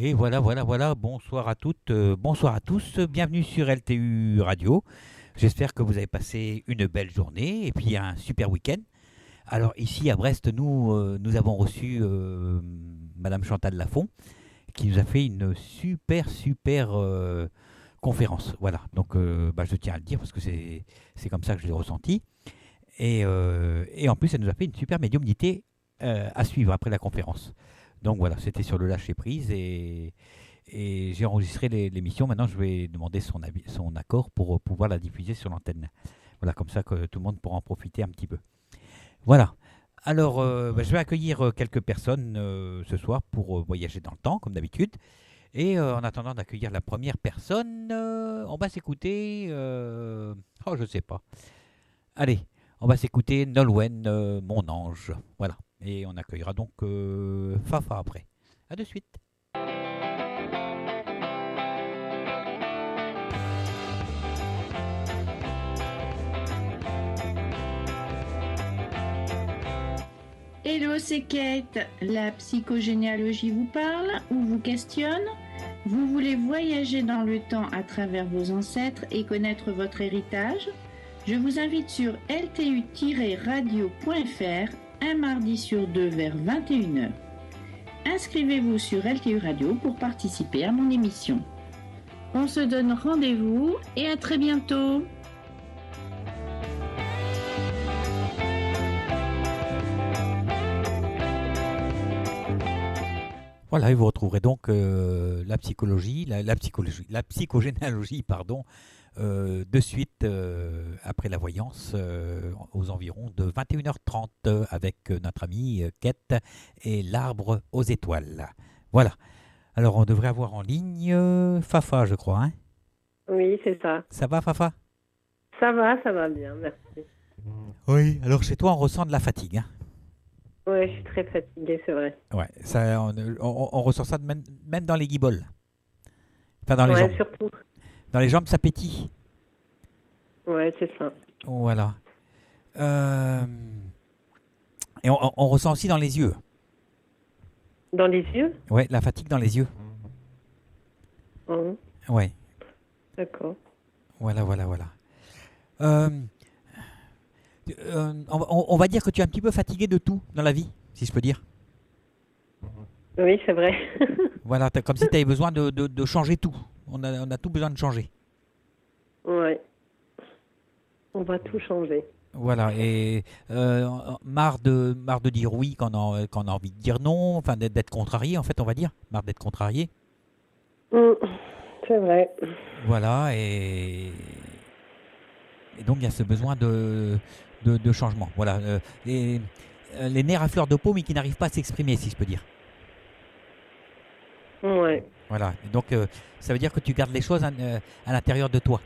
Et voilà. Bonsoir à toutes, bonsoir à tous. Bienvenue sur LTU Radio. J'espère que vous avez passé une belle journée et puis un super week-end. Alors ici à Brest, nous avons reçu Madame Chantal Lafont qui nous a fait une super conférence. Voilà, donc je tiens à le dire parce que c'est comme ça que je l'ai ressenti. Et en plus, elle nous a fait une super médiumnité à suivre après la conférence. Donc voilà, c'était sur le lâcher prise et j'ai enregistré l'émission. Maintenant, je vais demander son accord pour pouvoir la diffuser sur l'antenne. Voilà, comme ça que tout le monde pourra en profiter un petit peu. Voilà. Alors, je vais accueillir quelques personnes ce soir pour voyager dans le temps, comme d'habitude. Et en attendant d'accueillir la première personne, on va s'écouter. Oh, je sais pas. Allez, on va s'écouter Nolwenn, Mon Ange. Voilà. Et on accueillera donc Fafa après. À de suite. Hello, c'est Kate. La psychogénéalogie vous parle ou vous questionne? Vous voulez voyager dans le temps à travers vos ancêtres et connaître votre héritage? Je vous invite sur ltu-radio.fr un mardi sur deux vers 21h. Inscrivez-vous sur LTU Radio pour participer à mon émission. On se donne rendez-vous et à très bientôt. Voilà, et vous retrouverez donc la psychogénéalogie, pardon, de suite après la voyance aux environs de 21h30 avec notre amie Kate et l'arbre aux étoiles. Voilà. Alors, on devrait avoir en ligne Fafa, je crois. Hein, Oui, c'est ça. ça va, Fafa? Ça va bien, merci. Oui. Alors, chez toi, on ressent de la fatigue. Hein. Ouais, je suis très fatiguée, c'est vrai. Ouais, ça, on ressent ça même dans les guiboles. Enfin, dans les Ouais, jambes. surtout. Dans les jambes, ça pétille. Ouais, c'est ça. Voilà. Euh, Et on ressent aussi dans les yeux. Dans les yeux? Ouais, la fatigue dans les yeux. Oh, Ouais, d'accord. voilà. Euh, on va dire que tu es un petit peu fatigué de tout dans la vie, si je peux dire. Oui, c'est vrai. Voilà, comme si tu avais besoin de changer tout. On a tout besoin de changer. Ouais. On va tout changer. Voilà, et marre de dire oui quand on a envie de dire non, enfin d'être contrarié en fait, on va dire. Marre d'être contrarié. Mm, c'est vrai. Voilà, et donc il y a ce besoin de changement. Voilà, les nerfs à fleur de peau, mais qui n'arrivent pas à s'exprimer, si je peux dire. Ouais. Voilà, et donc ça veut dire que tu gardes les choses à l'intérieur de toi.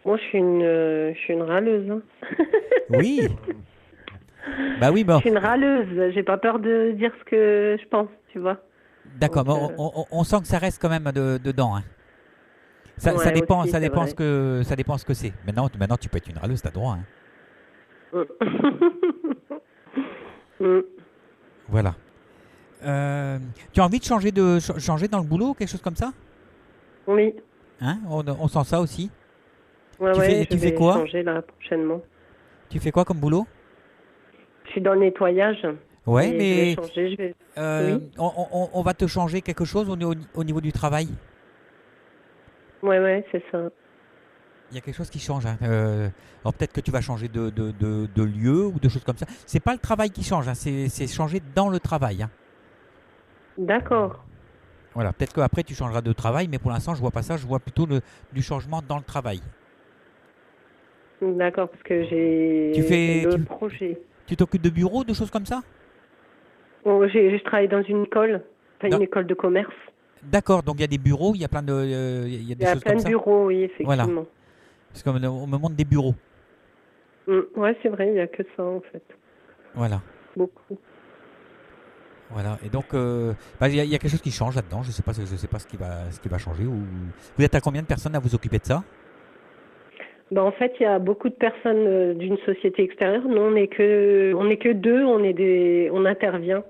Moi, je suis une râleuse. Hein. Oui, bah oui, Je bon, suis une râleuse. J'ai pas peur de dire ce que je pense, tu vois. d'accord, mais Donc, on sent que ça reste quand même dedans. Hein. Ça ouais, dépend, aussi, ça c'est dépend vrai. ça dépend ce que c'est. Maintenant, tu peux être une râleuse, t'as droit. Hein. Mm. Voilà. Tu as envie de changer dans le boulot, quelque chose comme ça? Oui. Hein, on sent ça aussi. Ouais, je Tu fais vais quoi? changer là prochainement. Tu fais quoi comme boulot? Je suis dans le nettoyage Ouais, et je vais mais changer. Oui. on va te changer quelque chose au niveau du travail. Ouais, c'est ça. Il y a quelque chose qui change. Hein. Alors peut-être que tu vas changer de lieu ou de choses comme ça. C'est pas le travail qui change, hein, c'est changer dans le travail. Hein. D'accord. Voilà, peut-être qu'après tu changeras de travail, mais pour l'instant je vois pas ça, je vois plutôt du changement dans le travail. D'accord, parce que Tu j'ai fais, le tu projet. tu t'occupes de bureau, de choses comme ça? Bon, je travaille dans une école, enfin Non. une école de commerce. D'accord, donc il y a des bureaux, il y a il y a Il y des a choses plein comme de ça. bureaux, oui, Voilà, effectivement. parce qu'on me montre des bureaux. Ouais, c'est vrai, il n'y a que ça en fait. Voilà. Beaucoup. Voilà, et donc il y a quelque chose qui change là-dedans. Je sais pas ce qui va changer. Vous êtes à combien de personnes à vous occuper de ça? Ben, en fait, il y a beaucoup de personnes d'une société extérieure. Nous, on est que deux, on intervient.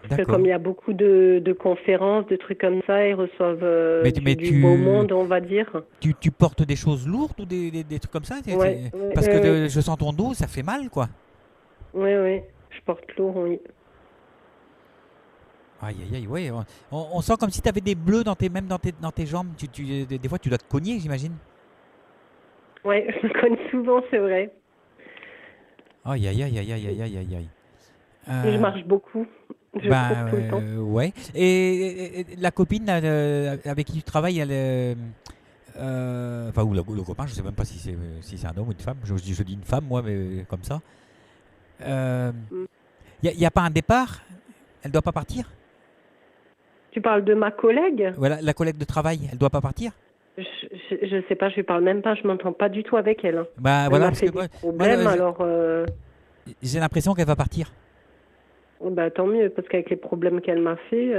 Parce que D'accord. comme il y a beaucoup de conférences, de trucs comme ça, ils reçoivent Mais du beau monde, on va dire. tu portes des choses lourdes ou des trucs comme ça? Ouais, ouais, Parce que ouais, je sens ton dos, ça fait mal, quoi. ouais, ouais. Je porte lourd, oui. Aïe, aïe, aïe, ouais. On sent comme si tu avais des bleus même dans tes jambes. Des fois, tu dois te cogner, j'imagine. Ouais, je me cogne souvent, c'est vrai. Aïe, aïe, aïe, aïe, aïe, aïe, aïe, aïe, aïe. Je Euh, marche beaucoup. Je cours tout le temps. Ouais. Et la copine là, avec qui tu travailles, enfin, ou le copain, je sais même pas si c'est un homme ou une femme. Je dis une femme, moi, mais comme ça. Il Mm. n'y a pas un départ? Elle doit pas partir? Tu parles de ma collègue? Voilà, la collègue de travail, elle doit pas partir? Je sais pas, je lui parle même pas, je m'entends pas du tout avec elle, hein. Bah Elle voilà, m'a parce fait que des moi, problèmes, alors j'ai l'impression qu'elle va partir. bah, tant mieux, parce qu'avec les problèmes qu'elle m'a fait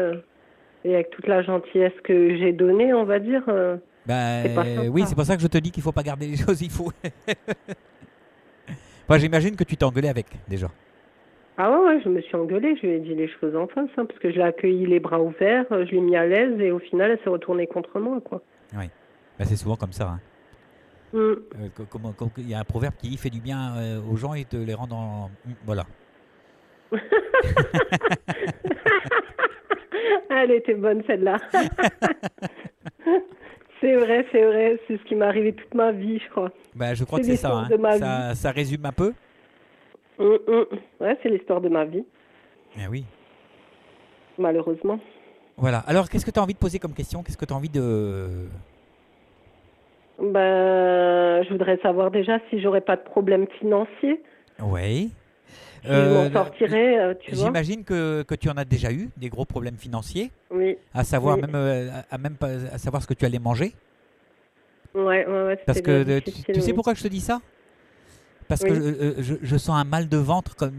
et avec toute la gentillesse que j'ai donnée, on va dire, Bah c'est pas oui, sympa. c'est pour ça que je te dis qu'il faut pas garder les choses. Il faut. Enfin, j'imagine que tu t'es engueulé avec déjà. Ah ouais, ouais, je me suis engueulée, je lui ai dit les choses en face, hein, parce que je l'ai accueillie les bras ouverts, je l'ai mis à l'aise et au final, elle s'est retournée contre moi, quoi. Oui. Bah, c'est souvent comme ça, hein. Mm. Il y a un proverbe qui dit fais du bien aux gens et te les rend en. Voilà. Elle était bonne celle-là. C'est vrai, c'est ce qui m'est arrivé toute ma vie, je crois. Bah, je crois C'est que c'est ça, l'histoire hein. de ma vie. Ça résume un peu. Ouais, c'est l'histoire de ma vie, Ah oui. malheureusement. Voilà. Alors, qu'est-ce que tu as envie de poser comme question? Qu'est-ce que tu as envie de. Ben, je voudrais savoir déjà si j'aurais pas de problème financier, Oui. si je m'en sortirais, tu vois. J'imagine que tu en as déjà eu des gros problèmes financiers, Oui, à savoir oui. même pas à savoir ce que tu allais manger. Ouais, Parce c'était que difficile, tu sais oui. pourquoi je te dis ça? Parce que Oui. je sens un mal de ventre comme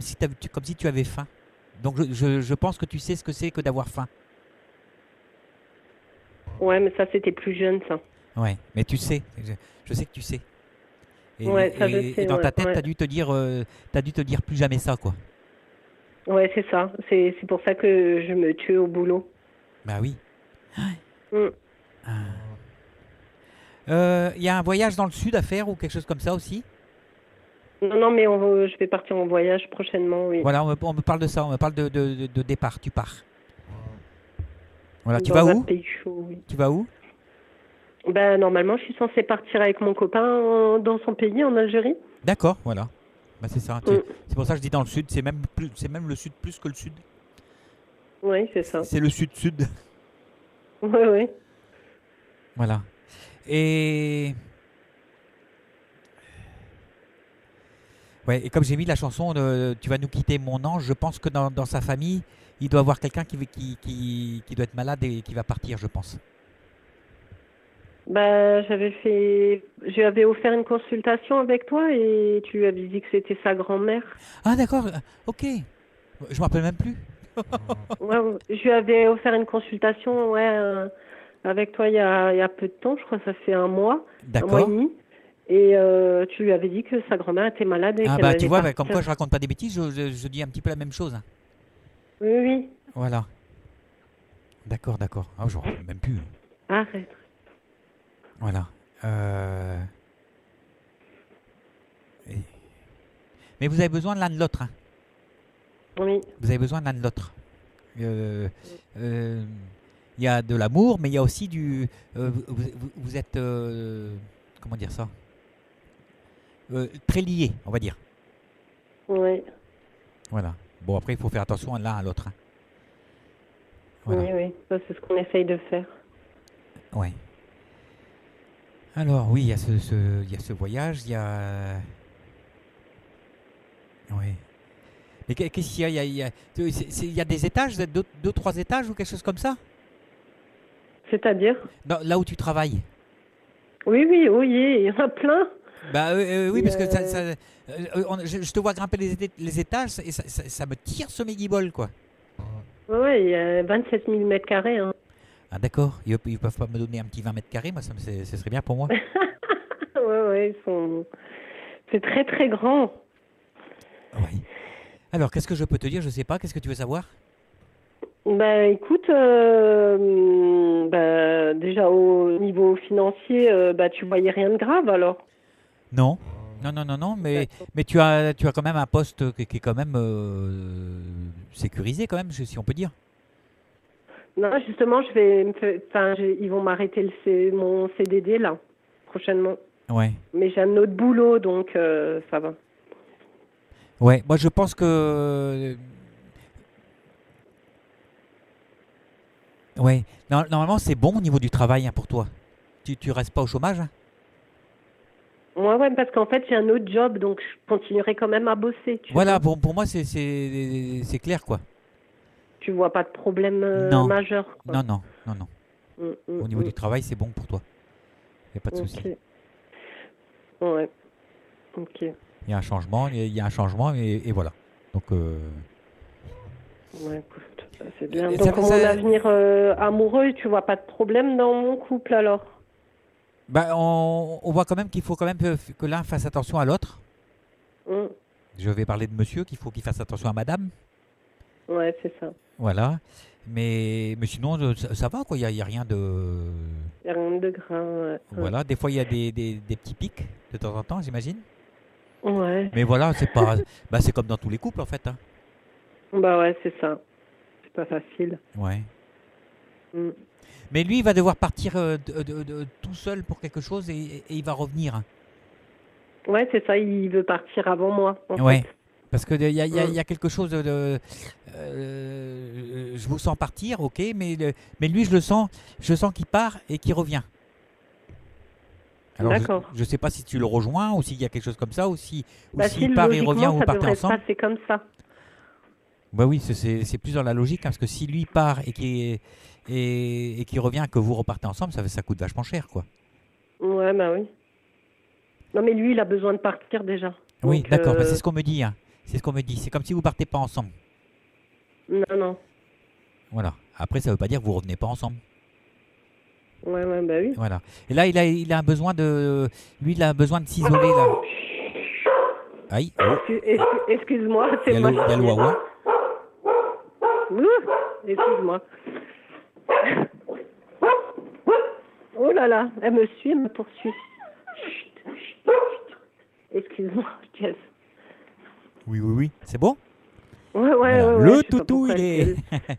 si comme si tu avais faim. Donc je pense que tu sais ce que c'est que d'avoir faim. Ouais, mais ça, c'était plus jeune, ça. Ouais, mais tu sais, je sais que tu sais. Ouais, ça, je Et sais, dans ta ouais, tête, ouais. t'as dû te dire plus jamais ça, quoi. Ouais, c'est ça. C'est pour ça que je me tue au boulot. Bah oui. Mm. Il y a un voyage dans le sud à faire ou quelque chose comme ça aussi? Non, mais je vais partir en voyage prochainement, oui. Voilà, on me parle de ça, on me parle de départ, tu pars. Voilà, tu vas Dans un où? pays chaud, oui. Tu vas où? Ben, normalement, je suis censée partir avec mon copain dans son pays, en Algérie. D'accord, voilà. Bah c'est ça. Mm. C'est pour ça que je dis dans le sud, c'est même le sud plus que le sud. Oui, c'est ça. C'est le sud-sud. Oui, oui. Voilà. Et ouais, et comme j'ai mis la chanson Tu vas nous quitter mon ange, je pense que dans sa famille, il doit y avoir quelqu'un qui doit être malade et qui va partir, je pense. Ben, je lui avais offert une consultation avec toi et tu lui avais dit que c'était sa grand-mère. Ah d'accord, ok. Je me rappelle même plus. Ouais, ouais. Je lui avais offert une consultation, ouais, avec toi il y a peu de temps, je crois que ça fait un mois et D'accord. demi. Et tu lui avais dit que sa grand-mère était malade et Ah qu'elle bah tu allait vois, bah, comme partir. quoi je raconte pas des bêtises, je dis un petit peu la même chose, hein. Oui, oui. Voilà. D'accord, d'accord. Ah, je me rappelle même plus. Arrête. Voilà. Et- Mais vous avez besoin de l'un de l'autre, hein. Oui. Vous avez besoin de l'un de l'autre. Il y a de l'amour, mais il y a aussi vous êtes comment dire ça? Très liés, on va dire. Oui. Voilà. Bon, après, il faut faire attention l'un à l'autre, hein. Voilà. Oui, oui. Ça, c'est ce qu'on essaye de faire. Ouais. Alors, oui, il y a il y a ce voyage, il y a. Oui. Mais qu'est-ce qu'il y a? Il y a des étages, deux, trois étages ou quelque chose comme ça? C'est-à-dire? Là où tu travailles? Oui, oui, oui, il y en a plein. Bah oui, parce que Euh, je te vois grimper les étages et ça me tire ce méguibol, quoi. Ouais, il y a 27 000 mètres carrés, hein. Ah d'accord, ils peuvent pas me donner un petit 20 mètres carrés, moi ce serait bien pour moi. Ouais, c'est très, très grand. Oui. Alors, qu'est-ce que je peux te dire? Je sais pas, qu'est-ce que tu veux savoir? Ben écoute, déjà au niveau financier, tu voyais rien de grave alors. Non, non, D'accord. mais tu as quand même un poste qui est quand même sécurisé, quand même, si on peut dire. Non, justement, je vais, ils vont m'arrêter mon CDD là, prochainement. Ouais. Mais j'ai un autre boulot, donc ça va. Ouais, moi je pense que. Ouais, normalement c'est bon au niveau du travail pour toi. Tu restes pas au chômage, hein? Ouais, ouais, parce qu'en fait, j'ai un autre job, donc je continuerai quand même à bosser, tu Voilà, vois. bon, pour moi c'est clair, quoi. Tu vois pas de problème Non, majeur, quoi. non. Mm, mm, Au niveau du mm. travail, c'est bon pour toi. Il n'y a pas de souci. Ok. Ouais. Ok. Il y a un changement, il y a un changement et voilà. Donc, Ouais, écoute, ça, c'est bien. ça, Donc, mon ça- avenir amoureux, tu vois pas de problème dans mon couple alors? on voit quand même qu'il faut quand même que l'un fasse attention à l'autre. Mm. Je vais parler de monsieur, qu'il faut qu'il fasse attention à madame. Ouais, c'est ça. Voilà. Mais sinon, ça va, quoi. Il y a rien de. Y a rien de grave. Ouais. Voilà. Des fois, il y a des petits pics de temps en temps, j'imagine. Ouais. Mais voilà, c'est pas. C'est comme dans tous les couples, en fait, hein. Bah ouais, c'est ça. C'est pas facile. Ouais. Mm. Mais lui, il va devoir partir tout seul pour quelque chose et il va revenir. Ouais, c'est ça. Il veut partir avant moi, en Ouais. fait. Parce qu'il y a, Mm. y a quelque chose de. Je vous sens partir, ok, mais lui, je sens qu'il part et qu'il revient. Alors, D'accord. je sais pas si tu le rejoins ou s'il y a quelque chose comme ça, ou Bah si, s'il part et revient logiquement, ou vous ça partez devrait se ensemble. passer comme ça. Bah oui, c'est plus dans la logique, hein, parce que si lui part et qu'il revient, que vous repartez ensemble, ça coûte vachement cher, quoi. Ouais, bah oui. Non, mais lui, il a besoin de partir déjà. Oui, Donc, d'accord, c'est ce qu'on me dit, hein. C'est ce qu'on me dit. C'est comme si vous partez pas ensemble. non, non. Voilà. Après, ça veut pas dire que vous revenez pas ensemble. Ouais, ouais, bah oui. Voilà. Et là, il a un besoin de. Lui, il a besoin de s'isoler, là. Aïe, oh, Excuse-moi, il c'est y a moi le, il y a le qui... wawa. Ouh, excuse-moi. Oh là là, elle me suit, elle me poursuit. Chut, chut, chut. Excuse-moi, Jess. Oui. C'est bon? Ouais, Voilà. je Le sais pas toutou, pourquoi il est. elle-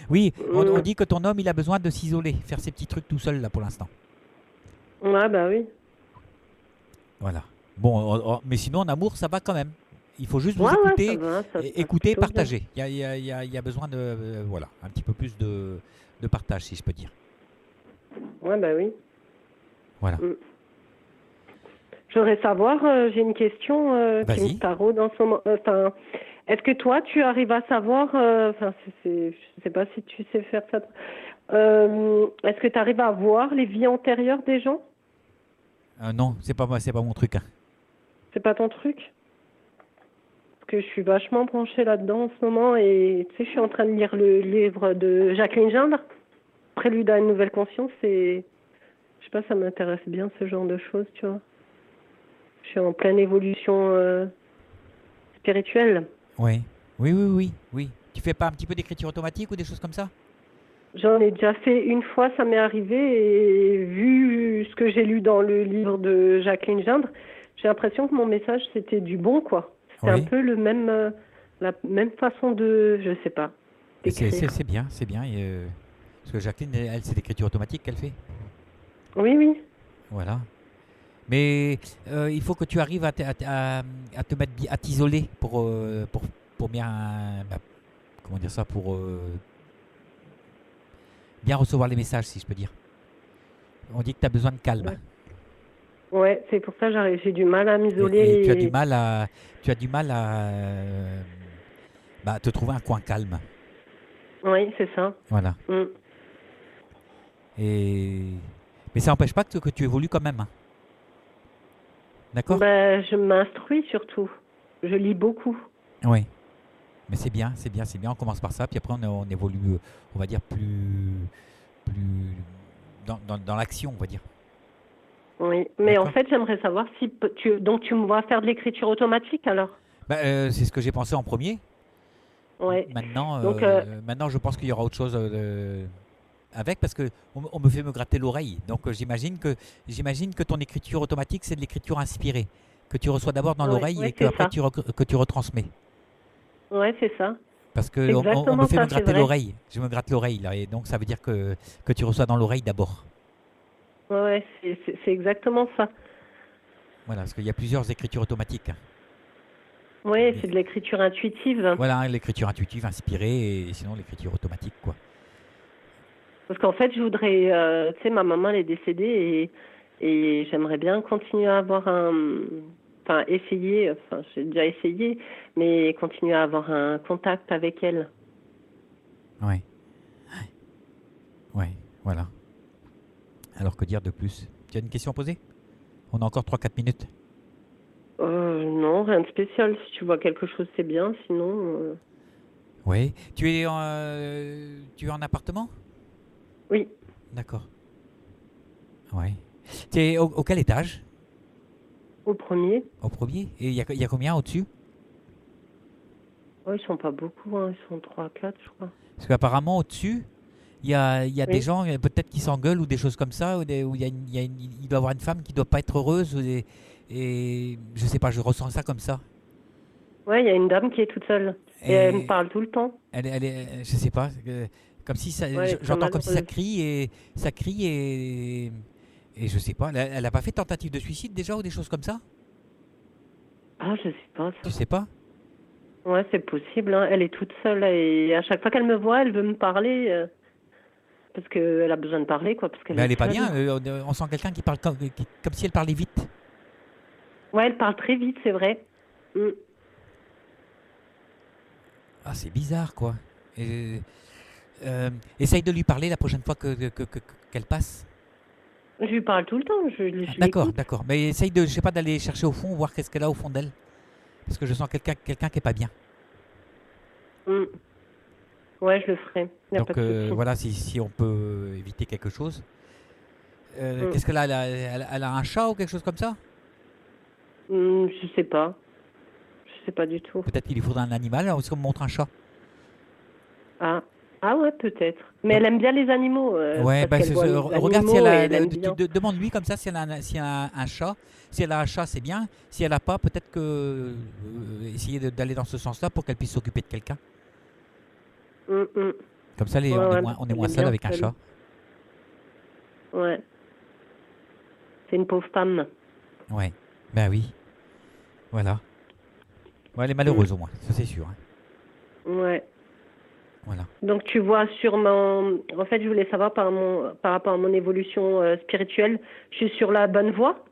Oui, on dit que ton homme, il a besoin de s'isoler, faire ses petits trucs tout seul, là, pour l'instant. Ouais, bah oui. Voilà. Bon, mais sinon, en amour, ça va quand même. Il faut juste vous Ouais, ça écouter, va, ça se passe écouter et plutôt bien. partager. Il y a besoin de, voilà, un petit peu plus de partage, si je peux dire. Ouais, bah oui. Voilà. J'aurais savoir, j'ai une question qui Vas-y. me taraude en ce moment. Enfin, est-ce que toi, tu arrives à savoir, enfin, je sais pas si tu sais faire ça. Est-ce que tu arrives à voir les vies antérieures des gens? Non, c'est pas mon truc, hein. C'est pas ton truc? Parce que je suis vachement branchée là-dedans en ce moment et tu sais, je suis en train de lire le livre de Jacqueline Gindre, Prélude à une nouvelle conscience et je sais pas, ça m'intéresse bien ce genre de choses, tu vois. Je suis en pleine évolution spirituelle. Oui. Tu fais pas un petit peu d'écriture automatique ou des choses comme ça? J'en ai déjà fait une fois, ça m'est arrivé et vu ce que j'ai lu dans le livre de Jacqueline Gindre, j'ai l'impression que mon message c'était du bon, quoi. C'était un Oui. peu le même, la même façon de, je sais pas, d'écrire. C'est bien, c'est bien. Parce que Jacqueline, elle, c'est l'écriture automatique qu'elle fait. Oui. Voilà. Mais il faut que tu arrives à te mettre, à t'isoler pour bien, comment dire ça, pour bien recevoir les messages, si je peux dire. On dit que tu as besoin de calme. Ouais, c'est pour ça que j'ai du mal à m'isoler. Et tu as du mal à te trouver un coin calme. Oui, c'est ça. Voilà. Mais ça n'empêche pas que tu évolues quand même, hein. D'accord? Je m'instruis surtout. Je lis beaucoup. Oui. Mais c'est bien. On commence par ça, puis après on évolue, on va dire, plus dans l'action, on va dire. Oui, mais en D'accord. fait, j'aimerais savoir si donc tu me vois faire de l'écriture automatique alors. C'est ce que j'ai pensé en premier. Ouais. Maintenant, Donc, maintenant, je pense qu'il y aura autre chose avec, parce que on me fait me gratter l'oreille. Donc, j'imagine que ton écriture automatique, c'est de l'écriture inspirée, que tu reçois d'abord dans ouais, l'oreille ouais, et que c'est après ça. que tu retransmets. Ouais, c'est ça. Parce C'est que on me exactement fait me ça, c'est gratter vrai. l'oreille. Je me gratte l'oreille là, et donc ça veut dire que tu reçois dans l'oreille d'abord. Ouais, ouais, c'est exactement ça. Voilà, parce qu'il y a plusieurs écritures automatiques. Ouais, Mais c'est de l'écriture intuitive. voilà, hein, l'écriture intuitive, inspirée, et sinon l'écriture automatique, quoi. Parce qu'en fait, je voudrais, tu sais, ma maman elle est décédée et j'aimerais bien continuer à avoir enfin essayer, enfin j'ai déjà essayé, mais continuer à avoir un contact avec elle. Ouais, ouais, voilà. Alors que dire de plus? Tu as une question à poser? On a encore 3 4 minutes. Non, rien de spécial. Si tu vois quelque chose, c'est bien. Sinon, Oui. Tu es en appartement? oui, D'accord. Ouais. Tu es au quel étage? au premier. Au premier? Et il y a combien au-dessus? Oh, ils sont pas beaucoup, hein. Ils sont 3, 4, je crois. Parce qu'apparemment au-dessus, il y a des Oui. gens peut-être qui s'engueulent ou des choses comme ça, où il doit y avoir une femme qui doit pas être heureuse, et je sais pas, je ressens ça comme ça. Ouais, il y a une dame qui est toute seule et elle me Et parle tout le temps. je sais pas, comme si ça, Ouais, elle est très j'entends comme si malheureuse. ça crie et je sais pas. Elle a pas fait tentative de suicide déjà ou des choses comme ça? Ah, je sais pas Tu ça. sais pas? Ouais, c'est possible, hein. Elle est toute seule et à chaque fois qu'elle me voit, elle veut me parler parce qu'elle a besoin de parler, quoi, parce qu'elle Mais elle est est pas seule. bien. On sent quelqu'un qui parle comme si elle parlait vite. Ouais, elle parle très vite, c'est vrai. Mm. Ah, c'est bizarre quoi. Et, essaye de lui parler la prochaine fois qu'elle passe. Je lui parle tout le temps, Ah, je d'accord, l'écoute. d'accord. Mais essaye de, je sais pas, d'aller chercher au fond, voir qu'est-ce qu'elle a au fond d'elle. Parce que je sens quelqu'un qui est pas bien. Mm. Ouais, je le ferai. Il n'y a pas Donc de souci. voilà, si on peut éviter quelque chose. Mm. Qu'est-ce qu'elle a, elle a un chat ou quelque chose comme ça? Je sais pas. Je sais pas du tout. Peut-être qu'il lui faudra un animal, alors, si on me montre un chat. Ah. Ah ouais, peut-être. Mais Donc, elle aime bien les animaux, ouais, parce ben, qu'elle voit les regarde si elle animaux et a. elle aime bien. Demande-lui comme ça si elle a un chat. Si elle a un chat, c'est bien. Si elle a pas, peut-être que. Essayer d'aller dans ce sens-là pour qu'elle puisse s'occuper de quelqu'un. Mm, mm. Comme ça, Ouais, ouais, on parce est qu'elle moins est seul bien avec un seule. chat. Ouais. C'est une pauvre femme. Ouais, ben oui, voilà. Ouais, elle est Mm. malheureuse au moins, ça c'est sûr, hein. Ouais. Voilà. Donc tu vois sur mon... En fait, je voulais savoir par rapport à mon évolution spirituelle, je suis sur la bonne voie?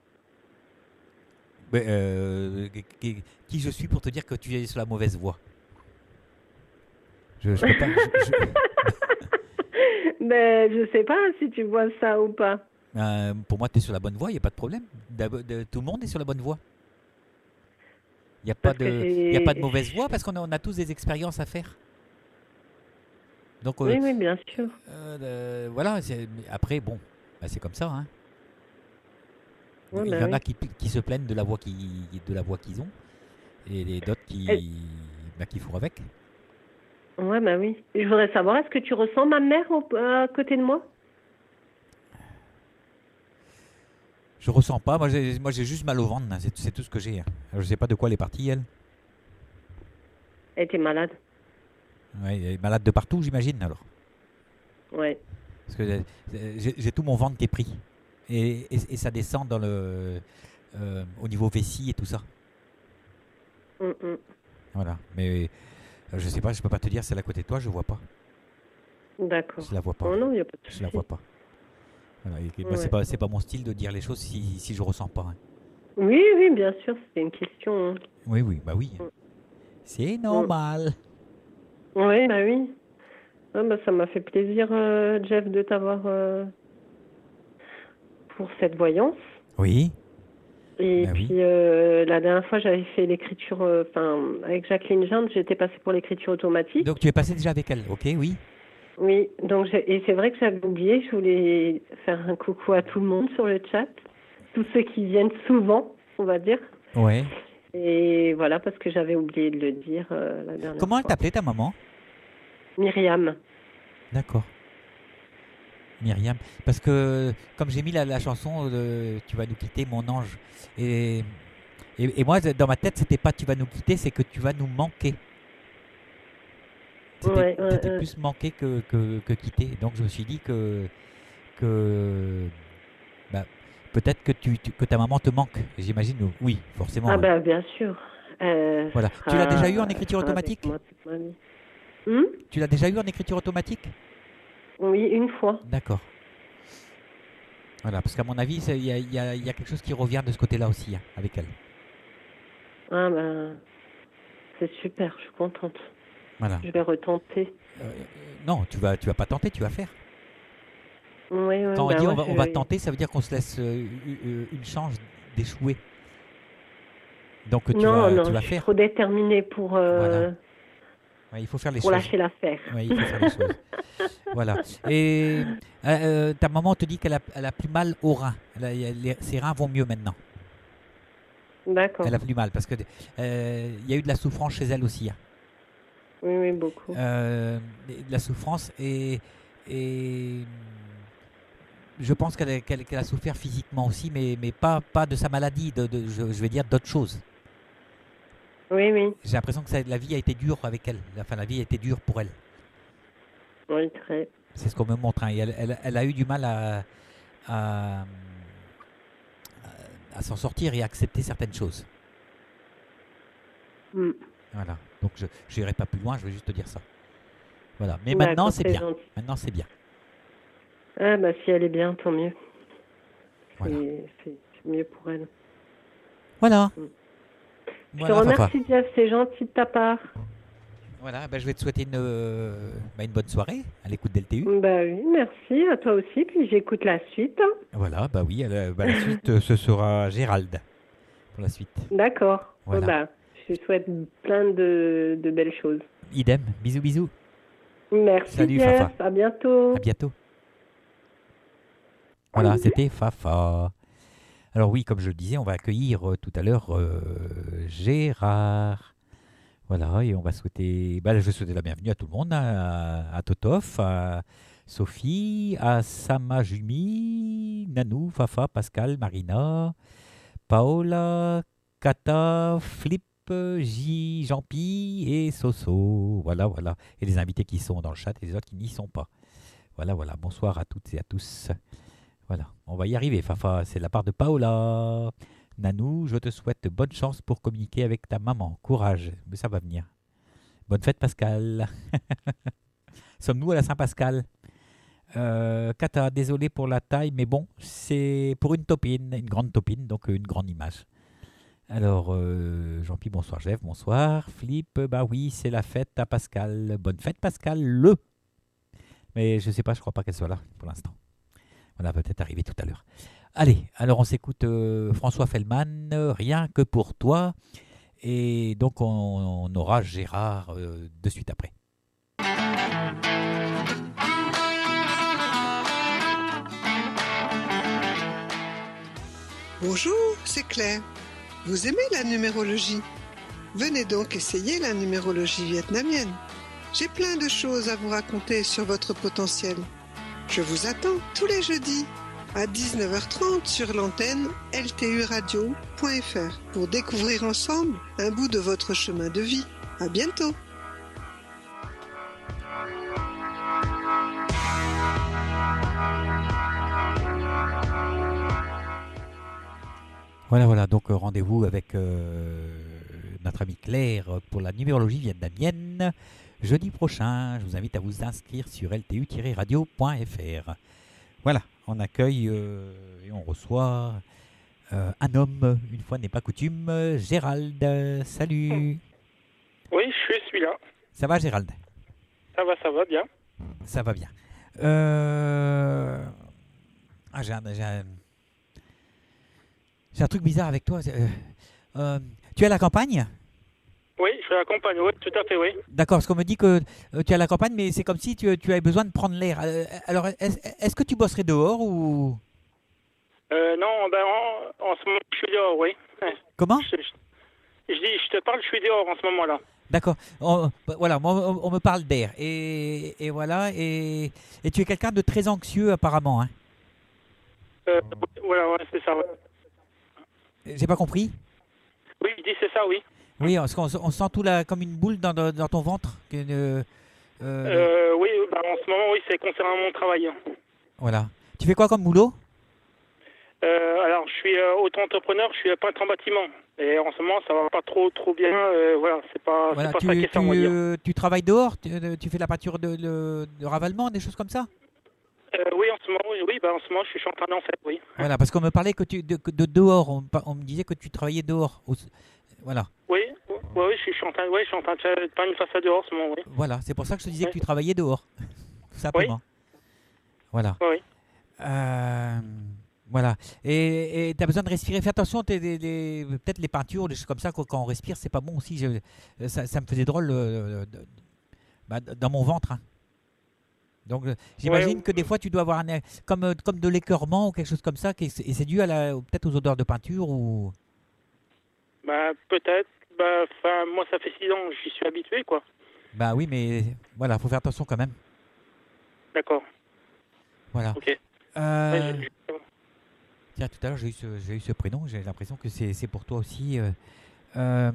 Mais, qui je suis pour te dire que tu es sur la mauvaise voie? Je peux pas. Ben, je sais pas si tu vois ça ou pas. Pour moi, tu es sur la bonne voie, il n'y a pas de problème. Tout le monde est sur la bonne voie. Il n'y a pas Parce que de, y a pas de mauvaise voie parce qu'on a tous des expériences à faire. Donc Oui, oui, bien sûr. voilà. Après, bon, bah, c'est comme ça, hein. Ouais, Il y ben en a oui. qui se plaignent de la voie qu'ils ont, et d'autres Et- qui font avec. Ouais, ben oui. Je voudrais savoir, est-ce que tu ressens ma mère à côté de moi? Je ressens pas. Moi, j'ai juste mal au ventre, hein. C'est tout ce que j'ai, hein. Alors, je sais pas de quoi elle est partie, elle. Elle était malade. Ouais, elle est malade de partout, j'imagine, alors. Ouais. Parce que j'ai tout mon ventre qui est pris. Et ça descend au niveau vessie et tout ça. Mm, mm. Voilà. Mais je sais pas, je peux pas te dire, c'est à côté de toi, je vois pas. D'accord. Je la vois pas. Oh non, il n'y a pas de Je la vois souci. pas. Voilà. Et moi, Ouais. c'est pas mon style de dire les choses si je ressens pas, hein. Oui, oui, bien sûr, c'était une question, hein. Oui, oui, bah oui. C'est Mm. normal. Oui, bah oui. Ah, bah, ça m'a fait plaisir, Jeff, de t'avoir pour cette voyance. Oui, Et bah puis, oui. la dernière fois, j'avais fait l'écriture, enfin, avec Jacqueline Gendre, j'étais passée pour l'écriture automatique. Donc tu es passé déjà avec elle, ok, oui. Oui, donc et c'est vrai que j'avais oublié, je voulais faire un coucou à tout le monde sur le chat, tous ceux qui viennent souvent, on va dire. Ouais. Et voilà, parce que j'avais oublié de le dire la dernière Comment elle fois. t'appelait ta maman? Myriam. D'accord. Myriam. Parce que comme j'ai mis la chanson Tu vas nous quitter, mon ange. Et moi, dans ma tête, c'était pas tu vas nous quitter, c'est que tu vas nous manquer. C'était plus manquer que quitter. Donc je me suis dit que bah, peut-être que ta maman te manque. J'imagine, oui, forcément. Ah Oui. ben bien sûr. Voilà. Tu l'as déjà eu en écriture automatique? Avec moi toute ma vie. Tu l'as déjà eu en écriture automatique? Oui, une fois. D'accord. Voilà, parce qu'à mon avis, il y a quelque chose qui revient de ce côté-là aussi, hein, avec elle. Ah ben, c'est super, je suis contente. Voilà. Je vais retenter. Non, tu vas pas tenter, tu vas faire. Oui, Quand on dit on va tenter, ça veut dire qu'on se laisse une chance d'échouer. Donc tu vas je suis faire. trop déterminée pour, Voilà. Ouais, il faut faire les pour choses. lâcher l'affaire. Ouais, il faut faire les choses. Voilà. Et ta maman te dit qu'elle a plus mal aux reins. Ses reins vont mieux maintenant. D'accord. Elle a plus mal parce que il y a eu de la souffrance chez elle aussi. Hein. Oui, beaucoup. De la souffrance et je pense qu'elle a souffert physiquement aussi, mais pas de sa maladie, je vais dire d'autres choses. Oui, oui. J'ai l'impression que la vie a été dure avec elle. Enfin, la vie a été dure pour elle. Oui, très. C'est ce qu'on me montre. Hein. Et elle a eu du mal à s'en sortir et à accepter certaines choses. Voilà. Donc, je n'irai pas plus loin, je vais juste te dire ça. Voilà. Mais maintenant, c'est bien. Gentil. Maintenant, c'est bien. Ah, bah, si elle est bien, tant mieux. Voilà. C'est mieux pour elle. Voilà. Je te remercie, Jeff, c'est gentil de ta part. Voilà, je vais te souhaiter une bonne soirée à l'écoute d'LTU. Bah oui, merci, à toi aussi, puis j'écoute la suite. Voilà, bah oui, la suite, ce sera Gérald pour la suite. D'accord, voilà. Je te souhaite plein de belles choses. Idem, bisous, bisous. Merci, salut, Jeff, Fafa. à bientôt. À bientôt. Voilà, c'était Fafa. Alors oui, comme je le disais, on va accueillir tout à l'heure Gérard. Voilà, et on va souhaiter, je vais souhaiter la bienvenue à tout le monde, à Totof, à Sophie, à Samajumi, Nanou, Fafa, Pascal, Marina, Paola, Kata, Flip, J, Jean-Pi et Soso. Voilà. Et les invités qui sont dans le chat et les autres qui n'y sont pas. Voilà. Bonsoir à toutes et à tous. Voilà, on va y arriver, Fafa. C'est de la part de Paola. Nanou, je te souhaite bonne chance pour communiquer avec ta maman. Courage, mais ça va venir. Bonne fête, Pascal. Sommes-nous à la Saint-Pascal? Kata, désolé pour la taille, mais bon, c'est pour une topine, une grande topine, donc une grande image. Alors, Jean-Pierre, bonsoir, Jeff, bonsoir. Flip, oui, c'est la fête à Pascal. Bonne fête, Pascal, Mais je sais pas, je crois pas qu'elle soit là pour l'instant. Voilà, peut-être arriver tout à l'heure. Allez, alors on s'écoute François Fellman, Rien que pour toi. Et donc on aura Gérard de suite après. Bonjour, c'est Claire. Vous aimez la numérologie? Venez donc essayer la numérologie vietnamienne. J'ai plein de choses à vous raconter sur votre potentiel. Je vous attends tous les jeudis à 19h30 sur l'antenne lturadio.fr pour découvrir ensemble un bout de votre chemin de vie. À bientôt. Voilà, donc rendez-vous avec notre amie Claire pour la numérologie vietnamienne. Jeudi prochain, je vous invite à vous inscrire sur ltu-radio.fr. Voilà, on accueille et on reçoit un homme, une fois n'est pas coutume, Gérald. Salut. Oui, je suis là. Ça va, Gérald? Ça va bien. Ça va bien. J'ai un truc bizarre avec toi. Tu es à la campagne? Oui, je suis à la campagne, oui, tout à fait, oui. D'accord, parce qu'on me dit que tu es à la campagne, mais c'est comme si tu avais besoin de prendre l'air. Alors, est-ce que tu bosserais dehors ou... Non, en ce moment, je suis dehors, oui. Comment? je te parle, je suis dehors en ce moment-là. D'accord. Voilà, moi, on me parle d'air. Et voilà. Et tu es quelqu'un de très anxieux, apparemment. Hein. Voilà, ouais, c'est ça, ouais. J'ai pas compris. Oui, je dis c'est ça, oui. Oui, parce qu'on on sent tout là comme une boule dans ton ventre. Oui, bah, en ce moment, oui, c'est concernant mon travail. Voilà. Tu fais quoi comme boulot? Alors, je suis auto-entrepreneur, je suis peintre en bâtiment. Et en ce moment, ça va pas trop bien. Voilà, c'est pas Voilà, ça qui est ça, on va dire. tu travailles dehors? Tu fais de la peinture de ravalement, des choses comme ça? Oui, en ce moment, oui, bah, en ce moment, je suis en train d'en faire, oui. Voilà, parce qu'on me parlait de dehors. On me disait que tu travaillais dehors. Voilà. Oui, je suis en train de faire une façade dehors en ce moment, oui. Voilà, c'est pour ça que je te disais Oui. que tu travaillais dehors. Tout simplement. Voilà. Oui. Voilà. Et tu as besoin de respirer. Fais attention, peut-être les peintures, des choses comme ça, quand on respire, c'est pas bon aussi. Ça me faisait drôle dans mon ventre. Hein. Donc j'imagine que des fois tu dois avoir comme de l'écœurement ou quelque chose comme ça, et c'est dû peut-être aux odeurs de peinture ou. Bah, peut-être. Bah, moi, ça fait 6 ans, j'y suis habitué, quoi. Bah oui, mais voilà, faut faire attention quand même. D'accord. Voilà. Ok. Tiens, tout à l'heure j'ai eu ce prénom, j'ai l'impression que c'est pour toi aussi. Un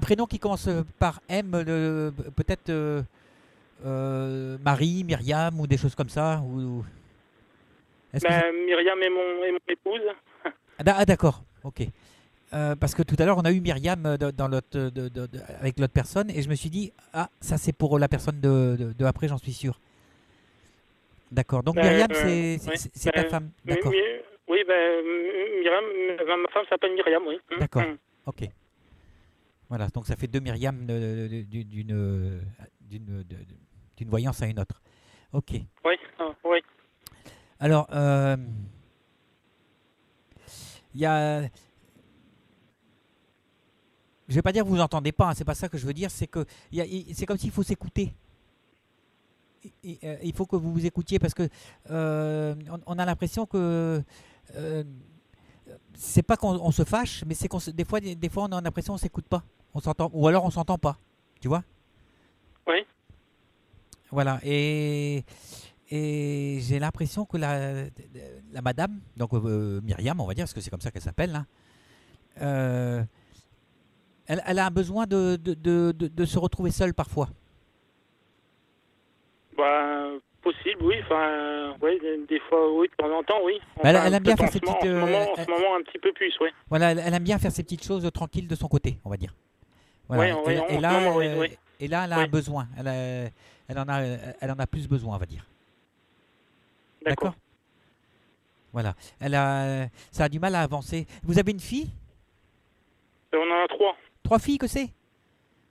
prénom qui commence par M, peut-être Marie, Myriam ou des choses comme ça Myriam est mon épouse. D'accord, ok. Parce que tout à l'heure on a eu Myriam avec l'autre personne et je me suis dit, ça c'est pour la personne de après, j'en suis sûr. D'accord, donc Myriam c'est ta femme, d'accord. Oui, Myriam, ma femme s'appelle Myriam, oui. D'accord, ok. Voilà, donc ça fait 2 Myriam d'une voyance à une autre. Ok. Oui, oui. Alors, il y a... Je vais pas dire que vous entendez pas, hein, c'est pas ça que je veux dire, c'est que c'est comme s'il faut s'écouter. Il faut que vous vous écoutiez parce que on a l'impression que c'est pas qu'on se fâche, mais c'est des fois on a l'impression qu'on s'écoute pas, on s'entend, ou alors on s'entend pas, tu vois? Oui. Voilà, et j'ai l'impression que la madame, donc Myriam, on va dire, parce que c'est comme ça qu'elle s'appelle, hein, elle a un besoin de se retrouver seule parfois. Bah, possible, oui. Enfin, oui, des fois, oui, de temps en temps, oui. Enfin, elle aime bien faire ses petites... En ce moment, un petit peu plus, oui. Voilà, elle aime bien faire ses petites choses tranquilles de son côté, on va dire. Voilà. Et là, elle a un besoin. Elle en a plus besoin, on va dire. D'accord. Voilà. Ça a du mal à avancer. Vous avez une fille? On en a 3. 3 filles que c'est?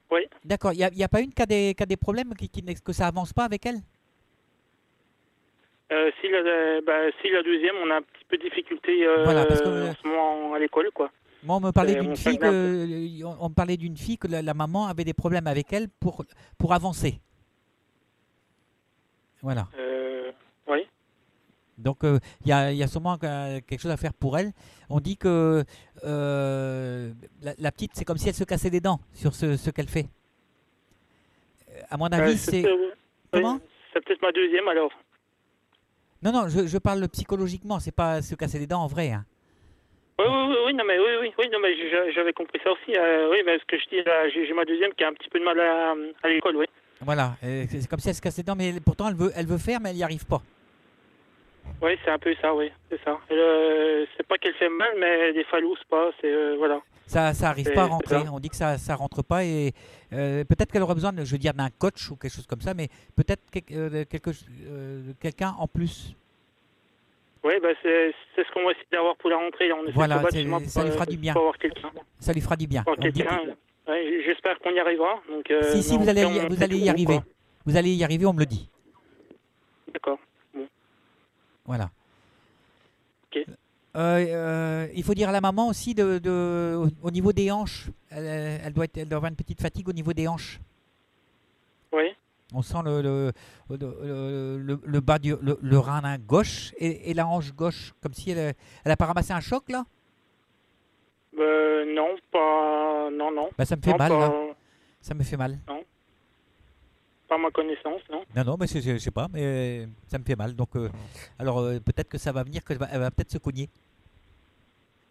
Oui. D'accord. Il n'y a pas une qui a des problèmes, que ça avance pas avec elle? Si la deuxième, on a un petit peu de difficulté voilà, parce que, en ce moment à l'école, quoi. Moi, on me parlait d'une fille que la maman avait des problèmes avec elle pour avancer. Voilà. Oui. Donc, il y a sûrement quelque chose à faire pour elle. On dit que la petite, c'est comme si elle se cassait les dents sur ce qu'elle fait. À mon avis, c'est... Comment? C'est peut-être ma deuxième, alors. Non, je parle psychologiquement, c'est pas se casser les dents en vrai. Hein. Oui, non, mais j'avais compris ça aussi. Oui, mais ce que je dis, là, j'ai ma deuxième qui a un petit peu de mal à l'école, oui. Voilà, c'est comme si elle se cassait les dents, mais pourtant elle veut faire, mais elle n'y arrive pas. Oui, c'est un peu ça, oui, c'est ça. C'est pas qu'elle fait mal, mais des fois elle n'ose pas, voilà. Ça arrive pas à rentrer, on dit que ça rentre pas et peut-être qu'elle aurait besoin, je veux dire, d'un coach ou quelque chose comme ça, mais peut-être quelqu'un en plus. Oui, c'est ce qu'on va essayer d'avoir pour la rentrée. On voilà, ça lui fera du bien. Ça lui fera du bien. J'espère qu'on y arrivera. Donc, si vous allez y arriver. Vous allez y arriver, on me le dit. D'accord. Bon. Voilà. Ok. Il faut dire à la maman aussi au niveau des hanches. Elle doit avoir une petite fatigue au niveau des hanches. Oui. On sent le bas le rein gauche et la hanche gauche, comme si elle a pas ramassé un choc là. Non, pas... Non, non. Bah, ça me fait Non, mal, pas... là. Ça me fait mal. Pas à ma connaissance, non. Non, mais je sais pas, mais ça me fait mal. Donc, alors, peut-être que ça va venir, qu'elle va peut-être se cogner.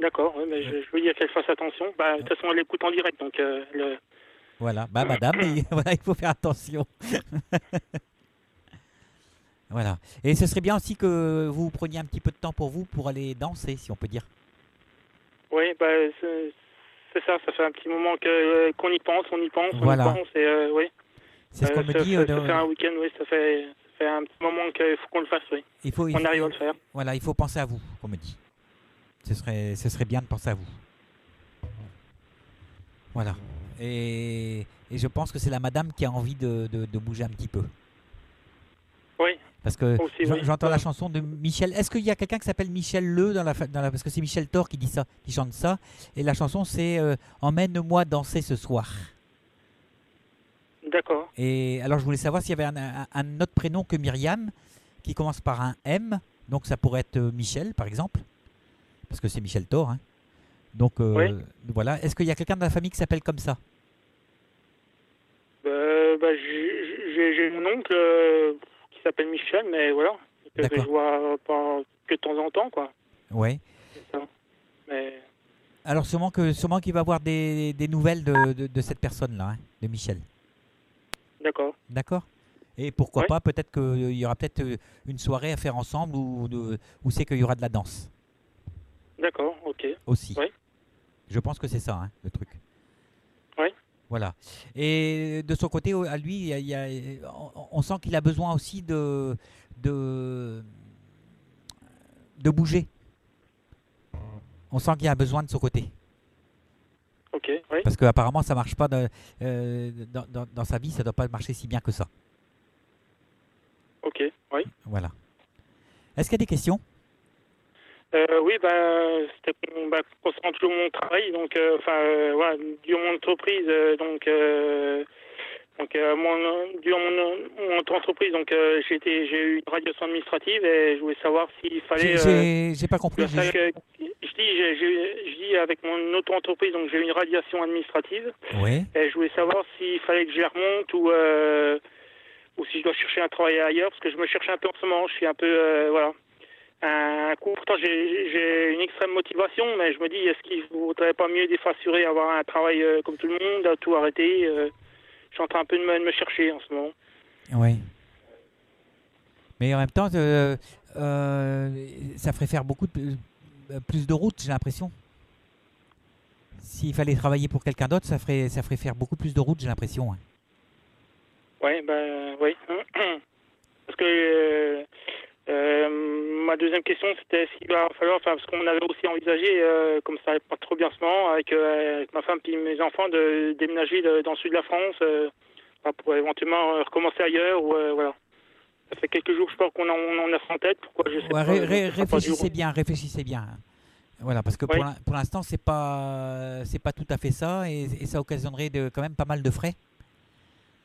D'accord, oui, mais je veux dire qu'elle fasse attention. Bah, de toute façon, elle écoute en direct, donc Voilà, bah madame, voilà, il faut faire attention. Voilà. Et ce serait bien aussi que vous preniez un petit peu de temps pour vous pour aller danser, si on peut dire. Oui, bah, c'est ça, ça fait un petit moment qu'on y pense, on y pense, Voilà. on y pense, et oui. C'est ce qu'on me ça dit. fait un week-end, oui, ça fait un petit moment qu'il faut qu'on le fasse, oui. On arrive à le faire. Voilà, il faut penser à vous, qu'on me dit. Ce serait bien de penser à vous. Voilà. Et je pense que c'est la madame qui a envie de bouger un petit peu. Oui. Parce que Aussi, oui. j'entends la chanson de Michel. Est-ce qu'il y a quelqu'un qui s'appelle Michel Le parce que c'est Michel Thor qui dit ça, qui chante ça. Et la chanson c'est Emmène-moi danser ce soir. D'accord. Et alors je voulais savoir s'il y avait un autre prénom que Myriam qui commence par un M. Donc ça pourrait être Michel par exemple. Parce que c'est Michel Thor. Hein. Donc oui. voilà. Est-ce qu'il y a quelqu'un de la famille qui s'appelle comme ça? J'ai mon oncle qui s'appelle Michel, mais voilà. Que je vois pas que de temps en temps, quoi. Ouais. C'est ça. Mais... Alors sûrement qu'il va avoir des nouvelles de cette personne-là, hein, de Michel. D'accord. D'accord. Et pourquoi pas, peut-être qu'il y aura peut-être une soirée à faire ensemble où c'est qu'il y aura de la danse. D'accord, ok. Aussi. Oui. Je pense que c'est ça, hein, le truc. Oui. Voilà. Et de son côté, à lui, on sent qu'il a besoin aussi de bouger. On sent qu'il a besoin de son côté. Ok, oui. Parce qu'apparemment, ça marche pas dans sa vie, ça doit pas marcher si bien que ça. Ok, oui. Voilà. Est-ce qu'il y a des questions? Oui, c'était concernant toujours mon travail, donc voilà, durant mon entreprise, durant mon entreprise, donc j'ai eu une radiation administrative et je voulais savoir s'il fallait. J'ai pas compris. Je dis avec mon auto-entreprise, donc j'ai eu une radiation administrative. Oui. Et je voulais savoir s'il fallait que je la remonte ou si je dois chercher un travail ailleurs, parce que je me cherche un peu en ce moment. Je suis un peu voilà. Pourtant j'ai une extrême motivation, mais je me dis, est-ce qu'il ne vaudrait pas mieux des fois assurer avoir un travail comme tout le monde, tout arrêter. Je suis en train un peu de me chercher en ce moment. Oui. Mais en même temps, ça ferait faire beaucoup plus de routes, j'ai l'impression. S'il fallait travailler pour quelqu'un d'autre, ça ferait faire beaucoup plus de routes, j'ai l'impression. Hein. Oui, oui. Parce que ma deuxième question, c'était s'il va falloir, parce qu'on avait aussi envisagé, comme ça n'allait pas trop bien en ce moment, avec ma femme et mes enfants, de déménager dans le sud de la France pour éventuellement recommencer ailleurs. Ou, voilà. Ça fait quelques jours, je pense qu'on en a ça en tête. Pourquoi je sais pas. Réfléchissez bien. Voilà, parce que pour l'instant, c'est pas tout à fait ça, et ça occasionnerait quand même pas mal de frais.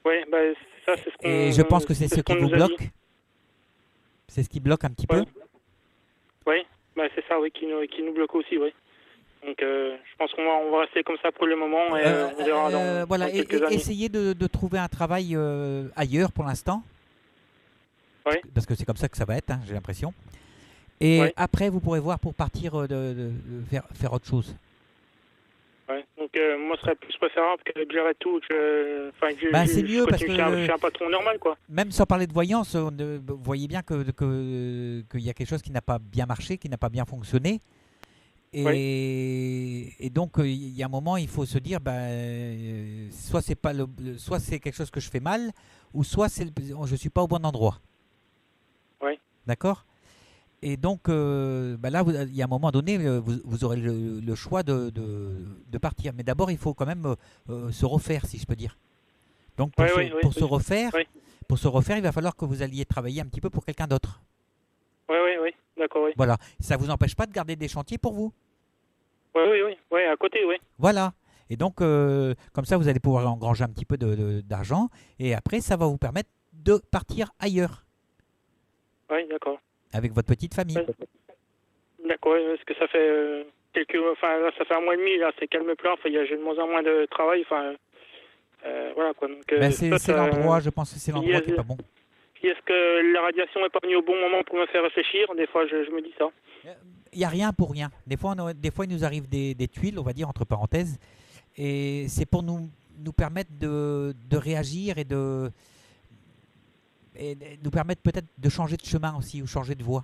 Oui, ça, c'est ce qu'on. Et je pense que c'est ce qui vous bloque. C'est ce qui bloque un petit peu. Oui, c'est ça, oui, qui nous bloque aussi, oui. Donc, je pense qu'on va rester comme ça pour le moment, et on verra dans quelques années. Essayez de trouver un travail ailleurs pour l'instant. Oui. Parce que c'est comme ça que ça va être, hein, j'ai l'impression. Et après, vous pourrez voir pour partir faire autre chose. Ouais. Donc, moi, ce serait plus préférable que j'arrête tout. C'est mieux parce que je suis un patron normal, quoi. Même sans parler de voyance, vous voyez bien qu'il y a quelque chose qui n'a pas bien marché, qui n'a pas bien fonctionné. Et donc, il y a un moment, il faut se dire, soit c'est quelque chose que je fais mal, ou soit je suis pas au bon endroit. Oui. D'accord. Et donc, là, il y a un moment donné, vous aurez le choix de partir. Mais d'abord, il faut quand même se refaire, si je peux dire. Donc, pour se refaire, il va falloir que vous alliez travailler un petit peu pour quelqu'un d'autre. Oui, d'accord, oui. Voilà. Ça ne vous empêche pas de garder des chantiers pour vous. Oui, à côté, oui. Voilà. Et donc, comme ça, vous allez pouvoir engranger un petit peu d'argent. Et après, ça va vous permettre de partir ailleurs. Oui, d'accord. Avec votre petite famille. Ouais. D'accord, parce que ça fait enfin, là, ça fait 1 mois et demi, là, c'est calme plat. Enfin, j'ai de moins en moins de travail. Enfin, voilà, quoi. Donc, Ben, c'est l'endroit, je pense que c'est l'endroit qui est pas bon. Puis est-ce que la radiation n'est pas venue au bon moment pour me faire réfléchir? Des fois, je me dis ça. Il n'y a rien pour rien. Des fois, il nous arrive des tuiles, on va dire, entre parenthèses, et c'est pour nous permettre de réagir et nous permettre peut-être de changer de chemin aussi ou changer de voie.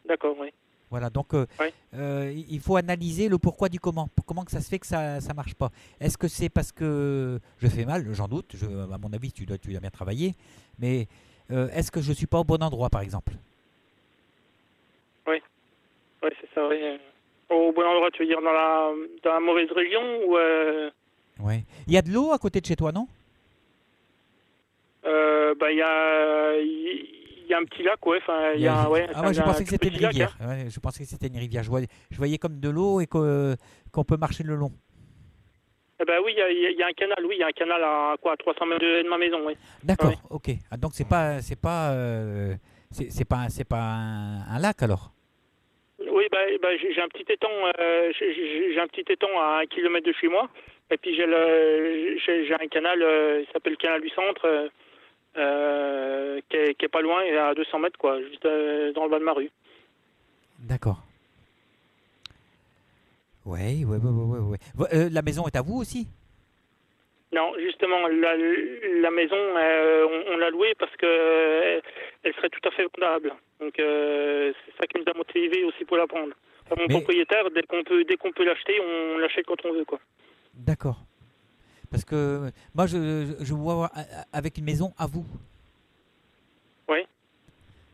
D'accord, oui. Voilà, donc il faut analyser le pourquoi du comment. Comment que ça se fait que ça ne marche pas. Est-ce que c'est parce que je fais mal? J'en doute. À mon avis, tu dois bien travailler. Mais est-ce que je ne suis pas au bon endroit, par exemple? Oui, c'est ça, oui. Au bon endroit, tu veux dire dans la mauvaise région ou Oui. Il y a de l'eau à côté de chez toi, non? Il y a un petit lac, ouais. Enfin, moi, je pensais que c'était une lac, rivière. hein. Ouais, je pensais que c'était une rivière. Je voyais comme de l'eau et qu'on peut marcher le long. Eh ben oui, il y a un canal. Oui, il y a un canal à 300 mètres de ma maison, oui. D'accord, Ouais. ok. Ah, donc c'est pas un lac alors. Oui, j'ai un petit étang. J'ai un petit étang à 1 kilomètre de chez moi. Et puis j'ai un canal. Il s'appelle le canal du centre. Qui est pas loin, et à 200 mètres, quoi, juste dans le bas de ma rue. D'accord. Ouais. La maison est à vous aussi? Non, justement, la maison, on l'a louée parce que elle serait tout à fait vendable. Donc c'est ça qui nous a motivé aussi pour la prendre. Enfin, mon propriétaire, dès qu'on peut l'acheter, on l'achète quand on veut, quoi. D'accord. Parce que moi, je vous vois avec une maison à vous. Oui.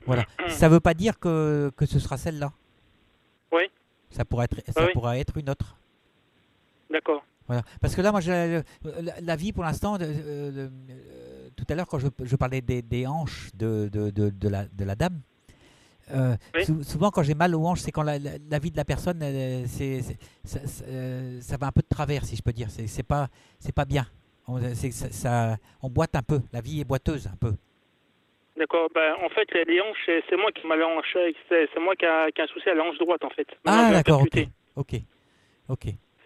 Voilà. Ça ne veut pas dire que ce sera celle-là. Oui. Ça pourra être une autre. D'accord. Voilà. Parce que là, moi, la vie pour l'instant, tout à l'heure, quand je parlais des hanches de la dame, souvent quand j'ai mal aux hanches, c'est quand la vie de la personne, ça va un peu de travers, si je peux dire. C'est pas bien. On boite un peu. La vie est boiteuse un peu. D'accord. En fait, les hanches, c'est moi qui m'a les hanches. C'est moi qui a un souci à la hanche droite, en fait. Ah, d'accord. Ok.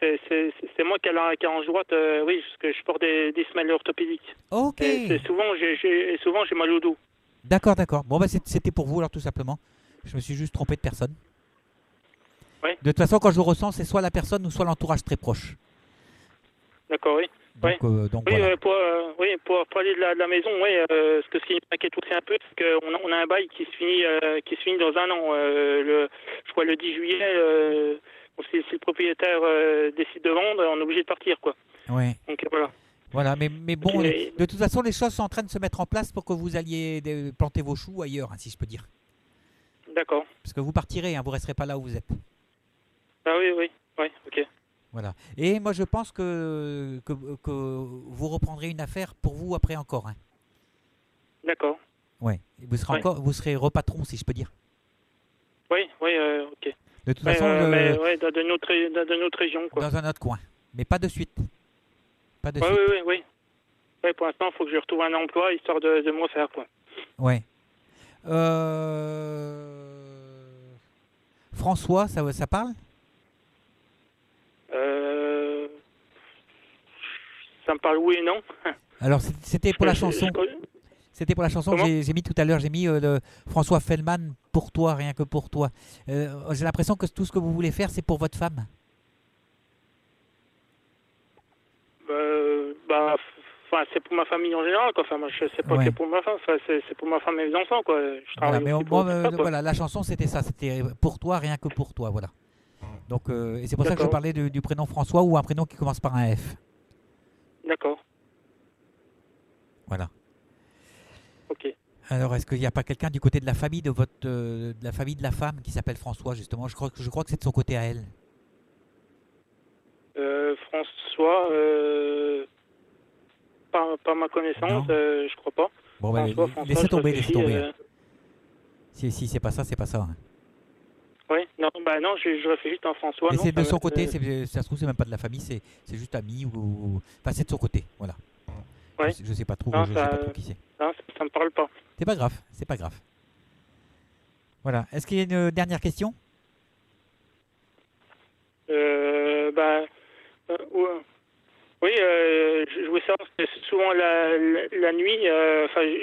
C'est moi qui a la hanche droite, oui, parce que je porte des semelles orthopédiques. Ok. Et souvent, j'ai mal au dos. D'accord. Bon, c'était pour vous, alors, tout simplement. Je me suis juste trompé de personne. Oui. De toute façon, quand je le ressens, c'est soit la personne ou soit l'entourage très proche. D'accord, oui. Donc oui, voilà. Pour parler de la maison, ce qui m'inquiète aussi un peu, c'est qu'on a un bail qui se finit dans 1 an. Je crois le 10 juillet, si le propriétaire décide de vendre, on est obligé de partir, quoi. Ouais. Donc voilà. Voilà, mais bon, de toute façon, les choses sont en train de se mettre en place pour que vous alliez planter vos choux ailleurs, hein, si je peux dire. D'accord. Parce que vous partirez, hein, vous ne resterez pas là où vous êtes. Ah oui, ok. Voilà. Et moi, je pense que vous reprendrez une affaire pour vous après encore. Hein. D'accord. Ouais. Vous serez repatron, si je peux dire. Oui, ok. De toute façon, dans une autre région, quoi. Dans un autre coin. Mais pas de suite. Oui. Ouais, pour l'instant, il faut que je retrouve un emploi, histoire de me refaire, quoi. Ouais. François, ça parle? Ça me parle oui et non. Alors, c'était pour la chanson. C'était pour la chanson que j'ai mis tout à l'heure. J'ai mis François Fellman, pour toi, rien que pour toi. J'ai l'impression que tout ce que vous voulez faire, c'est pour votre femme. C'est pour ma famille en général, quoi. Enfin, moi, je sais pas que pour ma femme. Enfin, c'est pour ma femme et mes enfants, quoi. Je travaille voilà, la chanson, c'était ça. C'était pour toi, rien que pour toi, voilà. Donc, et c'est pour ça que je parlais du prénom François ou un prénom qui commence par un F. D'accord. Voilà. Ok. Alors, est-ce qu'il n'y a pas quelqu'un du côté de la famille de la famille de la femme qui s'appelle François, justement? Je crois que c'est de son côté à elle. François, pas ma connaissance, je crois pas. Bon, laissez tomber. Si c'est pas ça, c'est pas ça. Hein. Oui, non, je réfléchis juste en François. Mais c'est de son côté, ça se trouve, c'est même pas de la famille, c'est juste ami ou. Enfin, c'est de son côté, voilà. Ouais. Je sais pas trop, sais pas trop qui c'est. Non, ça me parle pas. C'est pas grave. Voilà. Est-ce qu'il y a une dernière question? Oui, je voulais savoir, parce que souvent la nuit,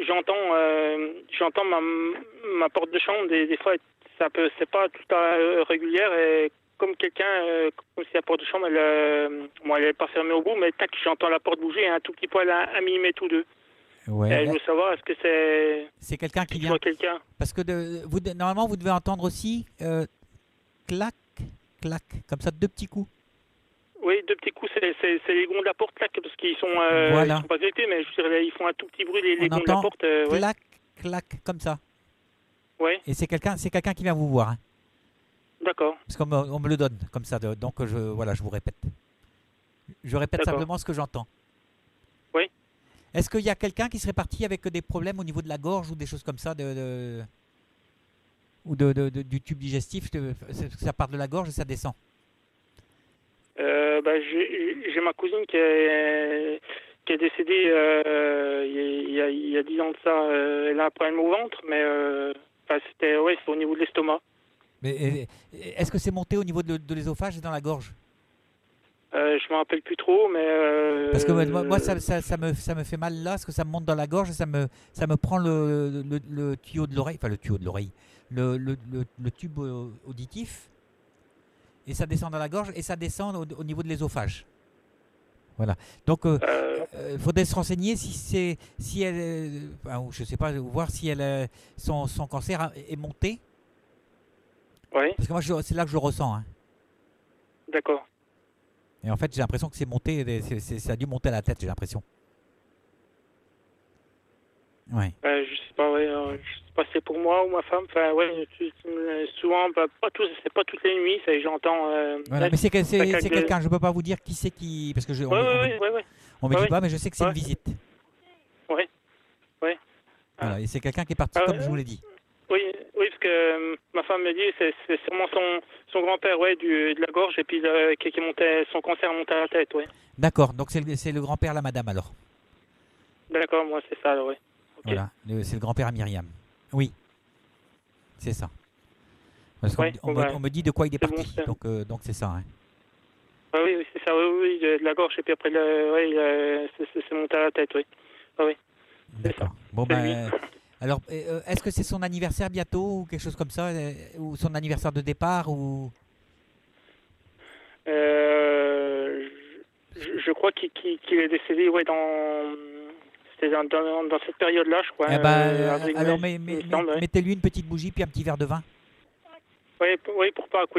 j'entends ma porte de chambre, des fois, c'est pas tout à régulière, et comme comme si la porte de chambre, elle est pas fermée au bout, mais tac, j'entends la porte bouger, un tout petit poil à millimètre ou deux. Ouais. Je veux savoir, est-ce que C'est quelqu'un qui vient. quelqu'un? Parce que normalement, vous devez entendre aussi clac, clac, comme ça, 2 petits coups. Oui, 2 petits coups, c'est les gonds de la porte, là, parce qu'ils sont, Voilà. ils sont pas grippés, mais je dirais, ils font un tout petit bruit, les On gonds de la entend porte. Ouais. clac, clac, comme ça. Ouais, Et c'est quelqu'un qui vient vous voir. Hein. d'accord. Parce on me le donne comme ça. Donc, je vous répète. Je répète D'accord. simplement ce que j'entends. Oui. Est-ce qu'il y a quelqu'un qui serait parti avec des problèmes au niveau de la gorge ou des choses comme ça ou du tube digestif ça part de la gorge et ça descend? J'ai ma cousine qui est décédée il y a 10 ans de ça. Elle a un problème au ventre, mais c'était au niveau de l'estomac. Mais est-ce que c'est monté au niveau de l'ésophage et dans la gorge? Je me rappelle plus trop, mais parce que moi ça me fait mal là, parce que ça me monte dans la gorge et ça me prend le tuyau de l'oreille, enfin le tuyau de l'oreille, le tube auditif, et ça descend dans la gorge et ça descend au niveau de l'ésophage. Voilà. Donc il faudrait se renseigner si elle, je sais pas, voir si elle son cancer est monté. Oui. Parce que moi c'est là que je le ressens. Hein. D'accord. Et en fait, j'ai l'impression que c'est monté, ça a dû monter à la tête, j'ai l'impression. Ouais. Je sais pas, je sais pas si c'est pour moi ou ma femme. Enfin, souvent, c'est pas toutes les nuits, j'entends. Voilà, mais c'est quelqu'un, je peux pas vous dire qui c'est qui, parce que on me dit pas, mais je sais que c'est une visite. Oui. Voilà, et c'est quelqu'un qui est parti comme je vous l'ai dit. Oui, parce que ma femme me dit c'est sûrement son grand-père, de la gorge, et puis qui montait, son cancer montait à la tête, D'accord, donc c'est le grand-père à la madame alors. D'accord, moi c'est ça, alors, okay. Voilà, c'est le grand-père à Myriam. Oui, c'est ça. Parce qu'on on me dit de quoi il est parti, bon, donc c'est ça. Hein. Oui, c'est ça, oui, de la gorge, et puis après, c'est monté à la tête, oui. Oui. D'accord. Bon, ben... Alors, est-ce que c'est son anniversaire bientôt ou quelque chose comme ça, ou son anniversaire de départ ou je crois qu'il est décédé, c'était dans cette période-là, je crois. Alors, mettez-lui une petite bougie puis un petit verre de vin. Oui, pour Pâques,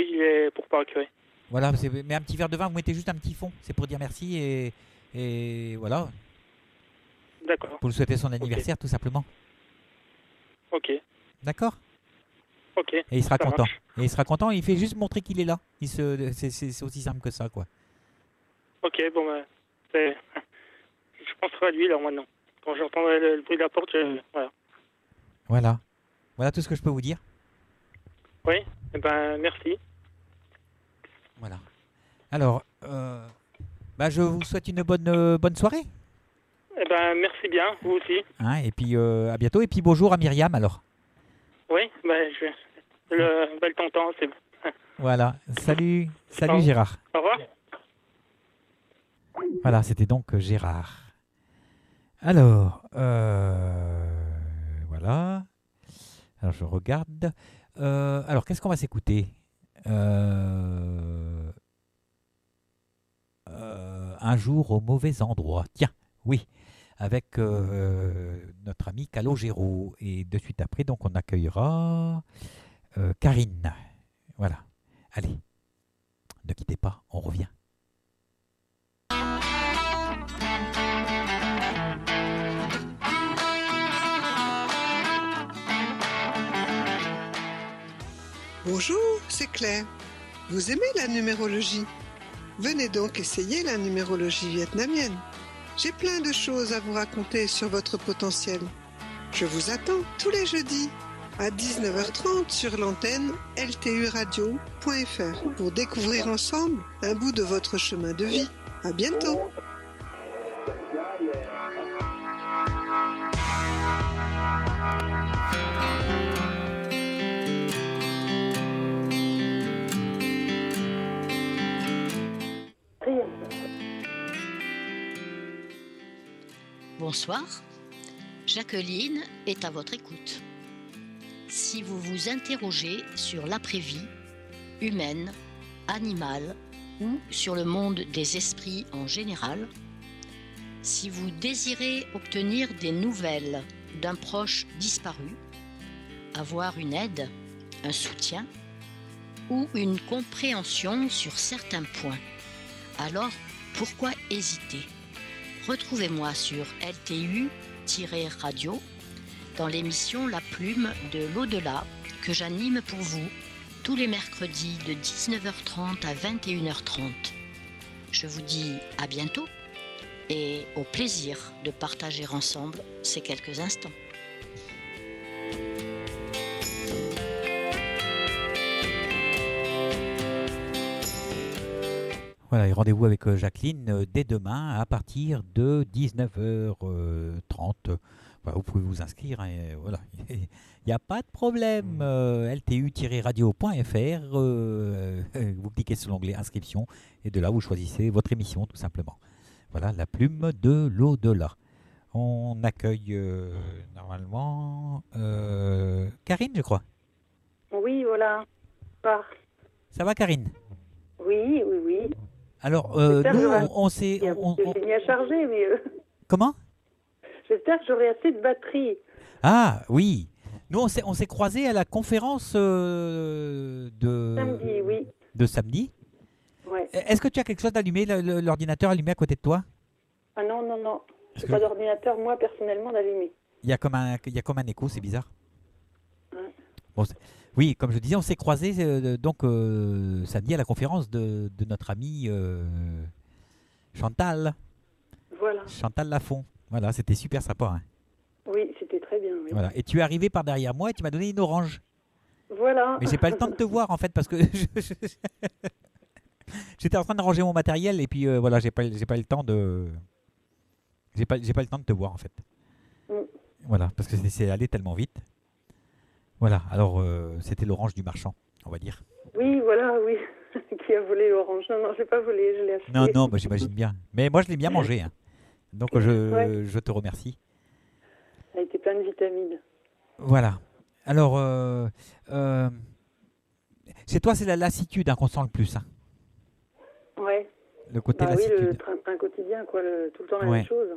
pour Pâques, oui. Voilà, mais un petit verre de vin, vous mettez juste un petit fond, c'est pour dire merci et voilà. D'accord. Pour lui souhaiter son anniversaire, tout simplement. Ok. D'accord. Ok. Et il sera content. Marche. Et il sera content. Il fait juste montrer qu'il est là. C'est aussi simple que ça, quoi. Ok, bon je penserai à lui là maintenant. Quand j'entendrai le bruit de la porte, voilà. Voilà tout ce que je peux vous dire. Oui. Merci. Voilà. Alors, je vous souhaite une bonne soirée. Merci bien, vous aussi. Hein, et puis à bientôt. Et puis bonjour à Myriam alors. Oui, le tonton, c'est bon. Voilà. Salut Gérard. Au revoir. Voilà, c'était donc Gérard. Alors, voilà. Alors je regarde. Alors qu'est-ce qu'on va s'écouter? Un jour au mauvais endroit. Tiens, oui. Avec notre ami Calogero. Et de suite après, donc on accueillera Karine. Voilà. Allez, ne quittez pas, on revient. Bonjour, c'est Claire. Vous aimez la numérologie? Venez donc essayer la numérologie vietnamienne. J'ai plein de choses à vous raconter sur votre potentiel. Je vous attends tous les jeudis à 19h30 sur l'antenne lturadio.fr pour découvrir ensemble un bout de votre chemin de vie. À bientôt! Bonsoir, Jacqueline est à votre écoute. Si vous vous interrogez sur l'après-vie, humaine, animale ou sur le monde des esprits en général, si vous désirez obtenir des nouvelles d'un proche disparu, avoir une aide, un soutien ou une compréhension sur certains points, alors pourquoi hésiter ? Retrouvez-moi sur LTU-radio dans l'émission La Plume de l'Au-delà que j'anime pour vous tous les mercredis de 19h30 à 21h30. Je vous dis à bientôt et au plaisir de partager ensemble ces quelques instants. Voilà, et rendez-vous avec Jacqueline dès demain à partir de 19h30. Voilà, vous pouvez vous inscrire, et voilà. Il n'y a pas de problème. LTU-radio.fr, vous cliquez sur l'onglet inscription et de là vous choisissez votre émission tout simplement. Voilà, La Plume de l'Au-delà. On accueille normalement Karine, je crois. Oui, voilà. Ça va, Karine? Oui. Alors, J'espère nous, que j'aurai- on s'est... Il y a fini à charger, mais Comment? j'espère que j'aurai assez de batterie. Ah, oui. Nous, on s'est croisés à la conférence Samedi, oui. de samedi. Ouais. Est-ce que tu as quelque chose d'allumé, l'ordinateur allumé à côté de toi? Ah non. Je Parce n'ai que- pas d'ordinateur, moi, personnellement, d'allumer. Il y a comme un écho, c'est bizarre. Ouais. Bon, oui, comme je disais, on s'est croisés samedi à la conférence de notre amie Chantal Lafont. Voilà, c'était super sympa. Hein. Oui, c'était très bien, oui. Voilà. Et tu es arrivé par derrière moi et tu m'as donné une orange. Voilà. Mais j'ai pas le temps de te voir en fait parce que j'étais en train de ranger mon matériel et puis voilà, j'ai pas le temps de j'ai pas le temps de te voir en fait. Mm. Voilà, parce que c'est allé tellement vite. Voilà, alors c'était l'orange du marchand, on va dire. Oui, voilà, oui. Qui a volé l'orange? Non, je l'ai pas volé, je l'ai acheté. Non, bah, j'imagine bien. Mais moi je l'ai bien mangé. Hein. Donc je te remercie. Elle était pleine de vitamines. Voilà. Alors chez toi c'est la lassitude hein, qu'on sent le plus. Hein. Ouais. Le côté Oui, lassitude. le train quotidien, quoi, tout le temps la Ouais. même chose.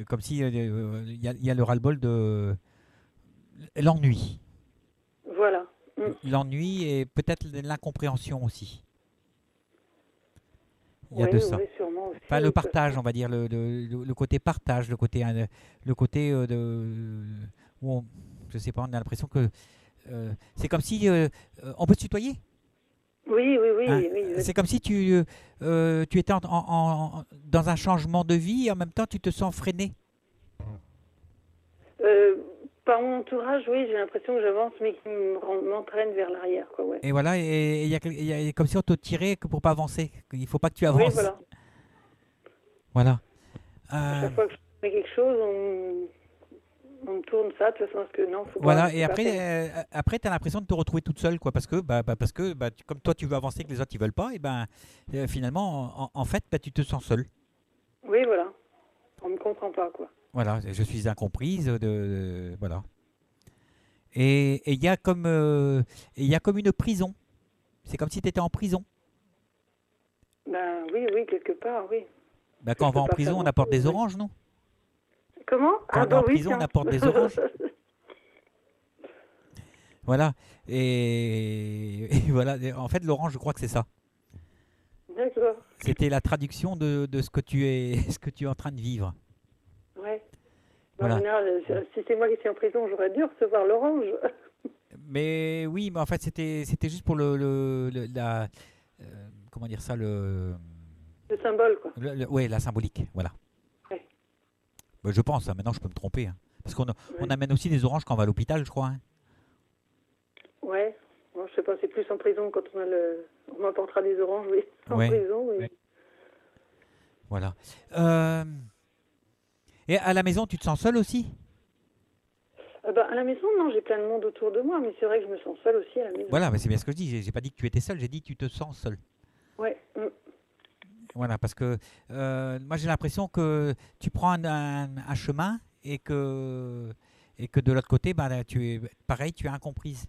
Comme si il y a le ras-le-bol de l'ennui. Voilà. L'ennui et peut-être l'incompréhension aussi. Il y a Oui, de ça. oui, sûrement aussi. Enfin, le oui, partage, on va dire, le côté partage, le côté où je sais pas, on a l'impression que c'est comme si on peut se tutoyer. Oui. Hein, oui. c'est comme si tu étais dans un changement de vie et en même temps tu te sens freiné. Par mon entourage, oui, j'ai l'impression que j'avance, mais qui m'entraîne vers l'arrière, quoi, ouais. Et voilà, et il y a comme si on te tirait que pour pas avancer. Il faut pas que tu Oui, avances. voilà. Voilà. À chaque fois que je fais quelque chose, on me tourne ça, de toute façon, parce que non, faut pas. Voilà, faut et pas faire. après tu as l'impression de te retrouver toute seule, quoi, parce que comme toi tu veux avancer que les autres ils veulent pas, et finalement, en fait, tu te sens seule. Oui, voilà. On me comprend pas, quoi. Voilà, je suis incomprise, voilà. Et il y a comme une prison. C'est comme si tu étais en prison. Ben oui, quelque part, oui. Quand on va en pas prison, faire on apporte des grand-chose, oranges, non? Comment? Quand on est en prison, on apporte des oranges. Voilà. Et voilà. En fait, l'orange, je crois que c'est ça. D'accord. C'était la traduction de ce que tu es en train de vivre. Ouais. Voilà. En général, si c'est moi qui suis en prison, j'aurais dû recevoir l'orange. Mais oui, mais en fait, c'était juste pour la comment dire ça, Le symbole, quoi. ouais, la symbolique, voilà. Ouais. Je pense, hein, maintenant je peux me tromper. Hein. Parce qu'on amène aussi des oranges quand on va à l'hôpital, je crois. Hein. Ouais. Bon, je sais pas, c'est plus en prison quand on m'apportera des oranges, oui. En Ouais. prison, oui. Ouais. Voilà. Et à la maison, tu te sens seule aussi? À la maison, non, j'ai plein de monde autour de moi, mais c'est vrai que je me sens seule aussi à la maison. Voilà, mais c'est bien ce que je dis. J'ai pas dit que tu étais seule, j'ai dit que tu te sens seule. Ouais. Voilà, parce que moi j'ai l'impression que tu prends un chemin et que de l'autre côté, pareil, tu es incomprise.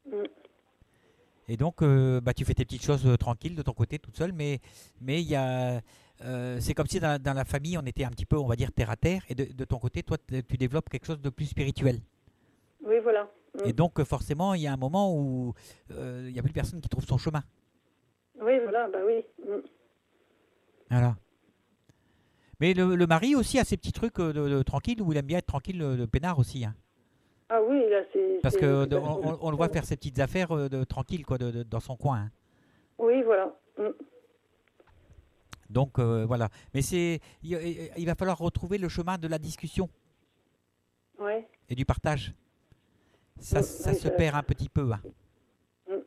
Mm. Et donc, tu fais tes petites choses tranquilles de ton côté, toute seule, mais il y a, c'est comme si dans la famille, on était un petit peu, on va dire, terre à terre, et de ton côté, toi, tu développes quelque chose de plus spirituel. Oui, voilà. Mm. Et donc, forcément, il y a un moment où il n'y a plus personne qui trouve son chemin. Oui, voilà, bah oui. Mm. Voilà. Mais le mari aussi a ses petits trucs de tranquille, où il aime bien être tranquille, de peinard aussi. Hein. Ah oui, là, c'est... Parce c'est- que c'est on le voit faire ses petites affaires tranquille, quoi, dans son coin. Hein. Oui, voilà. Mm. Donc voilà. Mais il va falloir retrouver le chemin de la discussion Ouais. et du partage. Ça Oui, se perd un petit peu. Hein. Non,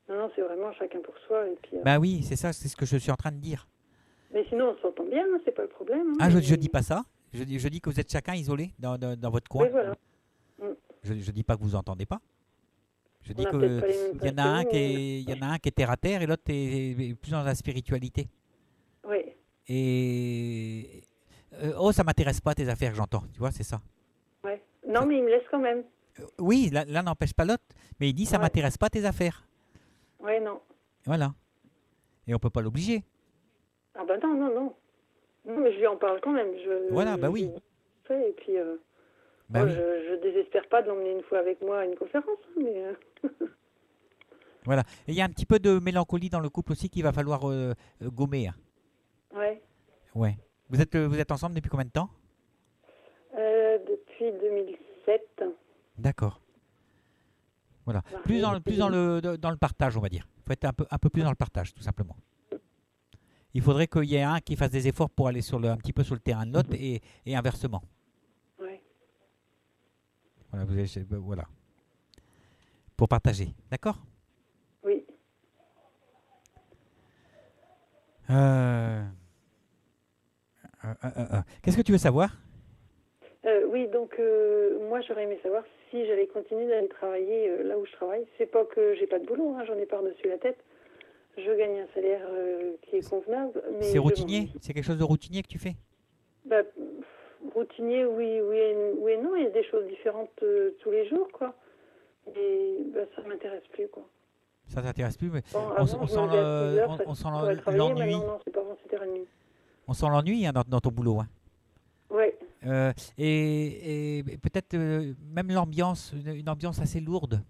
non, c'est vraiment chacun pour soi. Et puis, Bah oui, c'est ça, c'est ce que je suis en train de dire. Mais sinon, on s'entend bien, hein, c'est pas le problème. Hein, Ah, mais- je dis pas ça. Je dis que vous êtes chacun isolé dans votre coin. Oui, voilà. Je dis pas que vous entendez pas. Je dis On a que peut-être pas les mêmes il y en a un passions, il y en a un qui est terre à terre et l'autre est plus dans la spiritualité. Oui, Et oh, ça m'intéresse pas tes affaires, j'entends. Tu vois, c'est ça. ouais. Non, mais il me laisse quand même. Oui, l'un n'empêche pas l'autre, mais il dit ça Ouais. m'intéresse pas tes affaires. Ouais, non. Voilà. Et on peut pas l'obliger. Ah bah non, non, non. Non, mais je lui en parle quand même. Voilà, bah oui. Et puis, Bah moi, oui. je désespère pas de l'emmener une fois avec moi à une conférence, hein, mais... Voilà. Et il y a un petit peu de mélancolie dans le couple aussi qu'il va falloir gommer. Hein. Ouais. Ouais. Vous êtes ensemble depuis combien de temps? Depuis 2007. D'accord. Voilà. Mariée Plus dans depuis dans le partage, on va dire. Il faut être un peu plus dans le partage, tout simplement. Il faudrait qu'il y ait un qui fasse des efforts pour aller un petit peu sur le terrain de l'autre et inversement. Ouais. Voilà, voilà. Pour partager. D'accord? Oui. Qu'est-ce que tu veux savoir? Oui, donc moi j'aurais aimé savoir si j'allais continuer d'aller travailler là où je travaille. C'est pas que j'ai pas de boulot, hein, j'en ai par-dessus la tête. Je gagne un salaire qui est convenable. Mais C'est je routinier? m'ennuie. C'est quelque chose de routinier que tu fais? Bah, routinier, oui, oui et non. Il y a des choses différentes tous les jours, quoi. Et bah, ça m'intéresse plus, quoi. Ça t'intéresse plus, mais Bon, on avant, sent je me levais à 6 heures, on sent pour aller travailler. l'ennui. Maintenant, non, c'est pas avant 7h30. On sent l'ennui hein, dans ton boulot. Hein. Ouais. Et peut-être même l'ambiance, une ambiance assez lourde.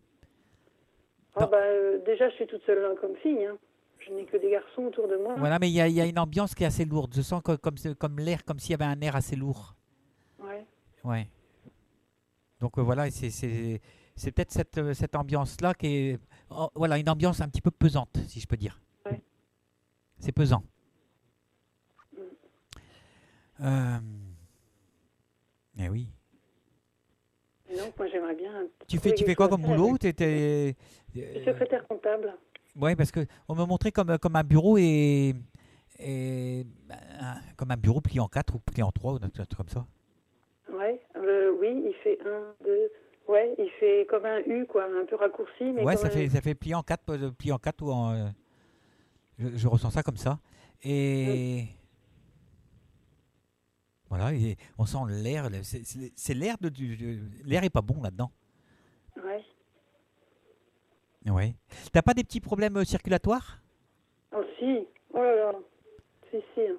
Ah, bah, déjà, je suis toute seule hein, comme fille. Hein. Je n'ai que des garçons autour de moi. Voilà, mais il y a une ambiance qui est assez lourde. Je sens comme l'air, comme s'il y avait un air assez lourd. Ouais. Ouais. Donc voilà, c'est peut-être cette ambiance-là qui est, voilà, une ambiance un petit peu pesante, si je peux dire. Ouais. C'est pesant. Eh oui. Et donc, moi, j'aimerais bien. Tu trouver fais quelque quoi chose comme à faire. boulot? Je suis secrétaire comptable. Ouais, parce que on me montrait comme un bureau et comme un bureau plié en 4 ou plié en 3 ou un truc comme ça. Ouais. Oui, il fait 1, 2. Ouais, il fait comme un U, quoi, un peu raccourci. Mais Ouais, quand même. ça fait plié en 4 ou en. Je ressens ça comme ça. Et. Voilà, et on sent l'air. C'est l'air l'air est pas bon là-dedans. Ouais. Ouais. T'as pas des petits problèmes circulatoires? Oh, si. Oh là là. Si. Hein.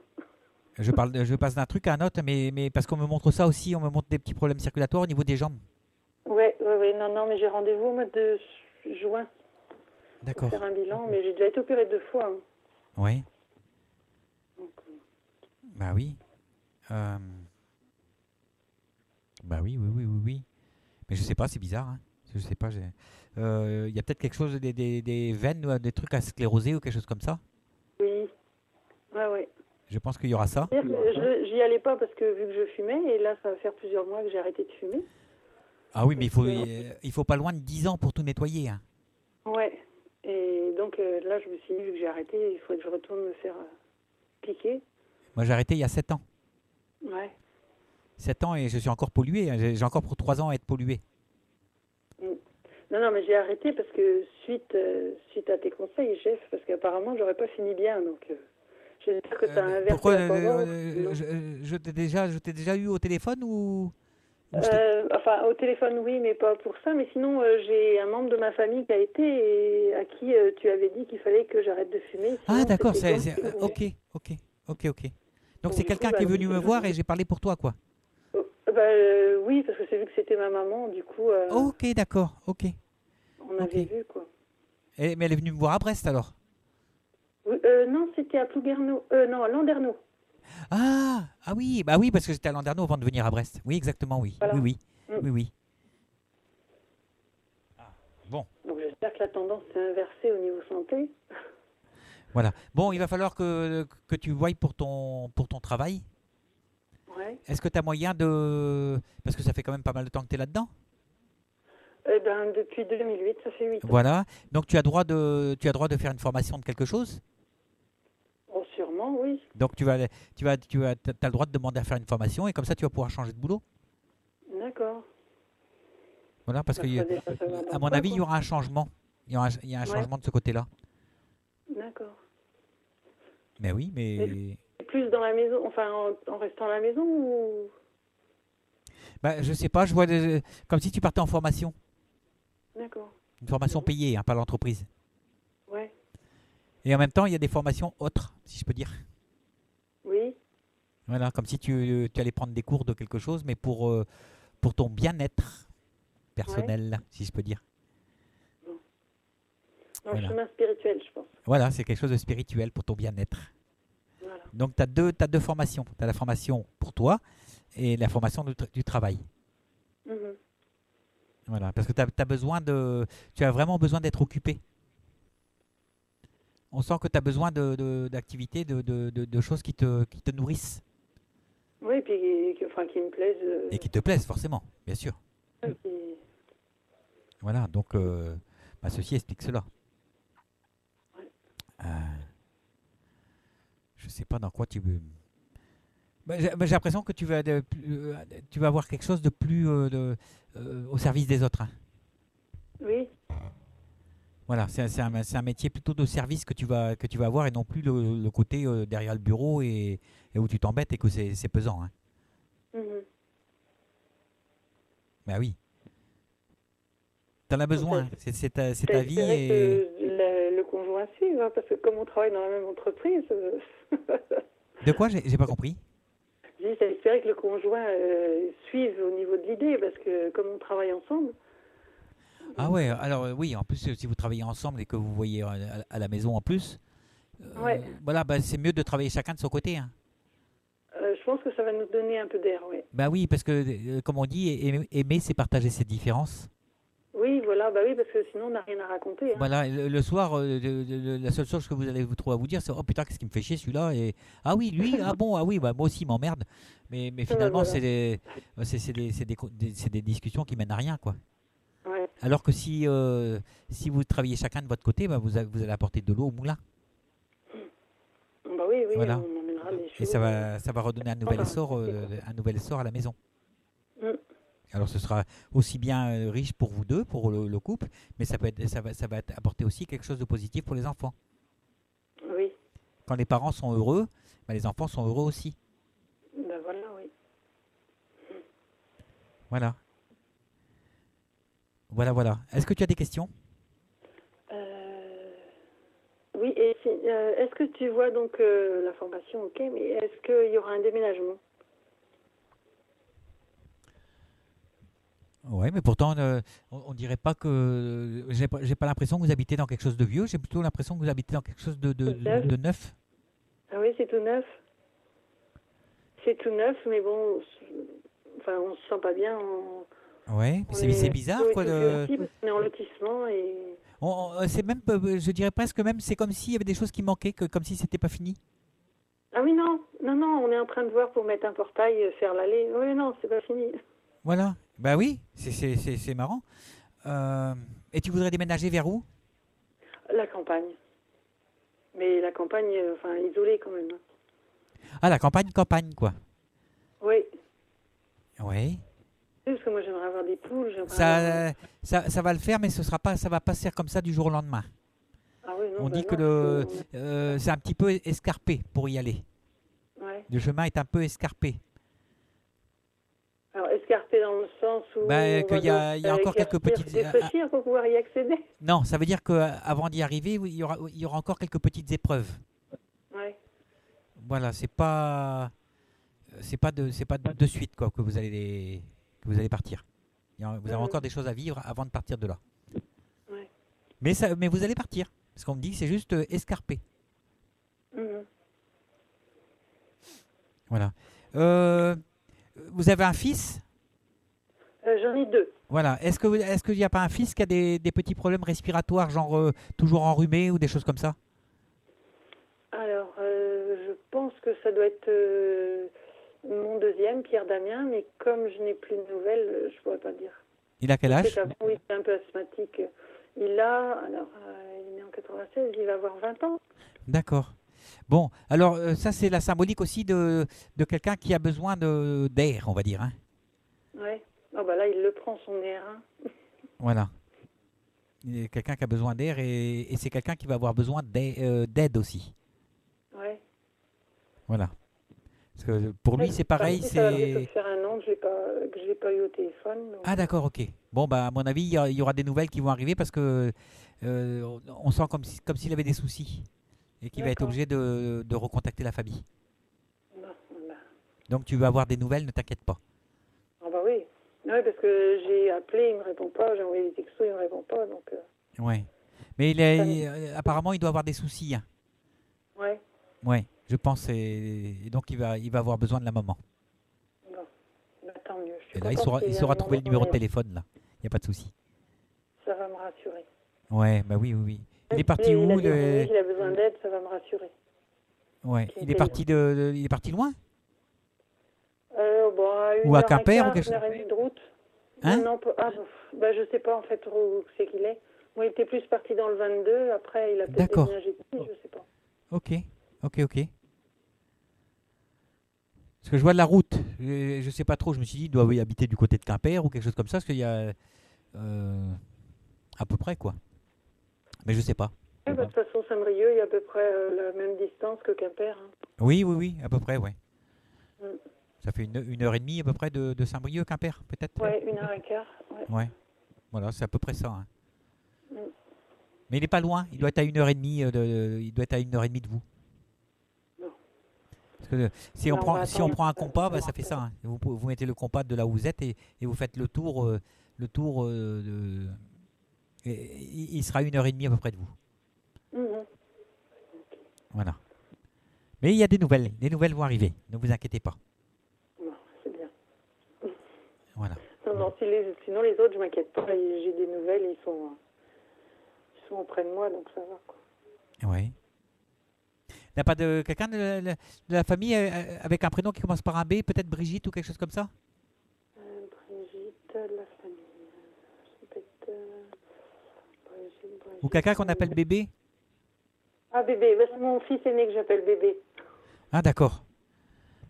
Je passe d'un truc à un autre, mais parce qu'on me montre ça aussi, on me montre des petits problèmes circulatoires au niveau des jambes. Ouais. Non, mais j'ai rendez-vous au mois de juin pour D'accord. faire un bilan. Mais j'ai déjà été opérée 2 fois. Hein. Oui. Donc, Bah oui. Bah oui. Mais je sais pas, c'est bizarre. Hein. Je sais pas. Il y a peut-être quelque chose, des veines, ou des trucs à scléroser ou quelque chose comme ça. oui. Ouais. Je pense qu'il y aura ça. J'y allais pas parce que vu que je fumais, et là, ça va faire plusieurs mois que j'ai arrêté de fumer. Ah oui, mais il faut pas loin de 10 ans pour tout nettoyer. Hein. Ouais. Et donc là, je me suis dit, vu que j'ai arrêté, il faut que je retourne me faire piquer. Moi, j'ai arrêté il y a 7 ans. Ouais. 7 ans et je suis encore pollué. Hein. J'ai encore pour 3 ans à être pollué. Non, mais j'ai arrêté parce que suite à tes conseils, chef, parce qu'apparemment, j'aurais pas fini bien. Donc, J'espère que tu as inversé Pourquoi la tendance. Non. je t'ai déjà eu au téléphone ou Enfin, au téléphone, oui, mais pas pour ça. Mais sinon, j'ai un membre de ma famille qui a été et à qui tu avais dit qu'il fallait que j'arrête de fumer. Ah sinon d'accord, c'était donc qui fumait. ok. Donc Donc, c'est du quelqu'un coup, qui est bah, venu me voir et j'ai parlé pour toi, quoi. Oui, parce que c'est vu que c'était ma maman, du coup, Ok, d'accord, ok. on avait vu, quoi. Mais elle est venue me voir à Brest alors. Oui, non, c'était à Plouguerneau. Non, à Landerneau. Ah oui, bah oui, parce que j'étais à Landerneau avant de venir à Brest. Oui, exactement, oui. Voilà. Oui. Mm. Bon, Donc j'espère que la tendance s'est inversée au niveau santé. voilà. Bon, il va falloir que tu voies pour ton travail. Ouais. Est-ce que tu as moyen de... Parce que ça fait quand même pas mal de temps que tu es là-dedans. Depuis 2008, ça fait 8 ans. Voilà. Donc tu as droit de faire une formation de quelque chose. Oh, sûrement, oui. Donc t'as le droit de demander à faire une formation et comme ça tu vas pouvoir changer de boulot. D'accord. Voilà, parce Ça que serait déjà ça va à dans mon quoi, avis, il y quoi. aura un changement. Il y a un Ouais. changement de ce côté-là. D'accord. Mais oui, mais Plus dans la maison, enfin en restant à la maison ou... bah, je sais pas, je vois comme si tu partais en formation. D'accord. Une formation payée, hein, par l'entreprise. Ouais. Et en même temps, il y a des formations autres, si je peux dire. Oui. Voilà, comme si tu allais prendre des cours de quelque chose, mais pour ton bien-être personnel, si je peux dire. Dans Voilà. le chemin spirituel, je pense. Voilà, c'est quelque chose de spirituel pour ton bien-être. Voilà. Donc, tu as deux formations. Tu as la formation pour toi et la formation du travail. Mhm. Voilà, parce que tu as vraiment besoin d'être occupé. On sent que tu as besoin d'activités, de choses qui te nourrissent Oui, puis qui me plaisent. et qui te plaisent, forcément, bien sûr. Qui- Voilà, donc ceci explique cela. Ouais. Je sais pas dans quoi tu veux. J'ai l'impression que tu vas avoir quelque chose de plus au service des autres, hein. Oui. Voilà, c'est un métier plutôt de service que tu vas avoir et non plus le côté derrière le bureau et où tu t'embêtes et que c'est pesant, hein. Mhm. Bah oui. T'en as besoin, En fait, c'est ta vie j'espérais et... que le conjoint suive, hein, parce que comme on travaille dans la même entreprise, De quoi j'ai pas compris. j'espérais que le conjoint suive au niveau de l'idée, parce que comme on travaille ensemble, Ah ouais, alors oui, en plus si vous travaillez ensemble et que vous voyez à la maison en plus, Ouais. voilà, bah, c'est mieux de travailler chacun de son côté, hein. je pense que ça va nous donner un peu d'air, oui. Bah oui, parce que comme on dit, aimer c'est partager ses différences. Oui, voilà, bah oui, parce que sinon on n'a rien à raconter. Hein. Voilà, le soir, la seule chose que vous allez vous trouver à vous dire, c'est oh putain, qu'est-ce qui me fait chier celui-là et ah oui, lui, ah bon, ah oui, bah moi aussi il m'emmerde. Mais finalement, voilà. c'est des discussions qui mènent à rien, quoi. Ouais. Alors que si vous travaillez chacun de votre côté, bah, vous allez apporter de l'eau au moulin. Bah oui, Voilà. on emmènera les choses. Et ça va redonner un nouvel essor à la maison. Mm. Alors ce sera aussi bien riche pour vous deux, pour le couple, mais ça va apporter aussi quelque chose de positif pour les enfants. Oui, Quand les parents sont heureux, bah, les enfants sont heureux aussi. bah voilà, oui. Voilà. Voilà. Est-ce que tu as des questions? Oui, et est-ce que tu vois donc la formation, ok, mais est-ce qu'il y aura un déménagement? Ouais, mais pourtant, on dirait pas que... J'ai pas l'impression que vous habitez dans quelque chose de vieux, j'ai plutôt l'impression que vous habitez dans quelque chose de neuf. Ah oui, c'est tout neuf. C'est tout neuf, mais bon, enfin, on se sent pas bien. Ouais, c'est bizarre, quoi. On est en lotissement et... C'est même, je dirais presque même, c'est comme s'il y avait des choses qui manquaient, comme si c'était pas fini. Ah oui, non, on est en train de voir pour mettre un portail, faire l'allée. Oui, non, c'est pas fini. Voilà. Bah oui, c'est marrant. Et tu voudrais déménager vers où? La campagne. Mais la campagne, enfin, isolée quand même. Ah, la campagne, quoi. Oui. Oui. Parce que moi, j'aimerais avoir des poules. Ça va le faire, mais ça va pas se faire comme ça du jour au lendemain. Ah oui, non. On bah dit que non, c'est un petit peu escarpé pour y aller. Ouais. Le chemin est un peu escarpé. Alors, escarpé dans le sens où Bah, on qu'il va y a, il y a encore quelques petites. réfléchir pour pouvoir y accéder. Non, ça veut dire qu'avant d'y arriver, il y aura encore quelques petites épreuves. Ouais. Voilà, c'est pas de suite quoi que vous allez partir. Vous avez encore des choses à vivre avant de partir de là. Ouais. Mais vous allez partir parce qu'on me dit que c'est juste escarpé. Mhm. Voilà. Vous avez un fils? J'en ai 2. Voilà. Est-ce qu'il n'y a pas un fils qui a des petits problèmes respiratoires, genre toujours enrhumé ou des choses comme ça? Alors, je pense que ça doit être mon deuxième, Pierre Damien, mais comme je n'ai plus de nouvelles, je ne pourrais pas dire. Il a quel Je âge? sais qu'avant, il était un peu asthmatique. Il est né en 96, il va avoir 20 ans. D'accord. Bon, alors ça c'est la symbolique aussi de quelqu'un qui a besoin d'air, on va dire. Hein. Ouais. Oh, bah là, il le prend, son air. Hein. Voilà. Il est quelqu'un qui a besoin d'air et c'est quelqu'un qui va avoir besoin d'aide aussi. Ouais. Voilà. Parce que pour lui c'est pareil. Ça va bientôt faire un an que je l'ai pas eu au téléphone. Donc... Ah d'accord, ok. Bon, bah à mon avis, il y aura des nouvelles qui vont arriver parce que on sent comme s'il avait des soucis et qu'il va être obligé de recontacter la famille. Bah. Donc tu vas avoir des nouvelles, ne t'inquiète pas. Ah bah oui. Oui, parce que j'ai appelé, il me répond pas, j'ai envoyé des textos, il me répond pas, donc... Ouais. Mais apparemment, il doit avoir des soucis. Hein. Ouais. Ouais, je pense. Et donc, il va avoir besoin de la maman. Bon, bah, tant mieux. Et là, il saura trouver le numéro de téléphone, là. Il n'y a pas de souci. Ça va me rassurer. Ouais, bah oui. Il est parti où Il a besoin d'aide, ça va me rassurer. Ouais, il est parti loin? Ou à Quimper ou quelque chose? Une heure et demie de route. Hein? Non, je sais pas en fait où c'est qu'il est. Moi, il était plus parti dans le 22, après il a peut-être déménagé ici, je sais pas. Ok. Parce que je vois de la route, je sais pas trop, je me suis dit, il doit habiter du côté de Quimper ou quelque chose comme ça, parce qu'il y a à peu près quoi. Mais je sais pas. Ouais, de toute façon, Saint-Brieuc, il y a à peu près la même distance que Quimper. Hein. Oui, à peu près, ouais. Mm. Ça fait une heure et demie à peu près de Saint-Brieuc, Quimper, peut-être? Ouais, 1h15. Ouais. Voilà, c'est à peu près ça. Hein. Mm. Mais il n'est pas loin, il doit être à 1h30 de vous. Non. Parce que si on prend un compas, bah, ça fait ça. Hein. Vous mettez le compas de là où vous êtes et vous faites le tour de... il sera 1h30 à peu près de vous. Mm-hmm. Voilà. Mais il y a des nouvelles vont arriver, ne vous inquiétez pas. Non, c'est bien. Voilà. Non, sinon les autres, je m'inquiète pas. J'ai des nouvelles, ils sont auprès de moi, donc ça va. Quoi. Oui. Il n'y a pas de quelqu'un de la famille avec un prénom qui commence par un B, peut-être Brigitte ou quelque chose comme ça? Brigitte, la famille. Brigitte. Ou quelqu'un qu'on appelle bébé? Ah, bébé, c'est mon fils aîné que j'appelle bébé. Ah, d'accord.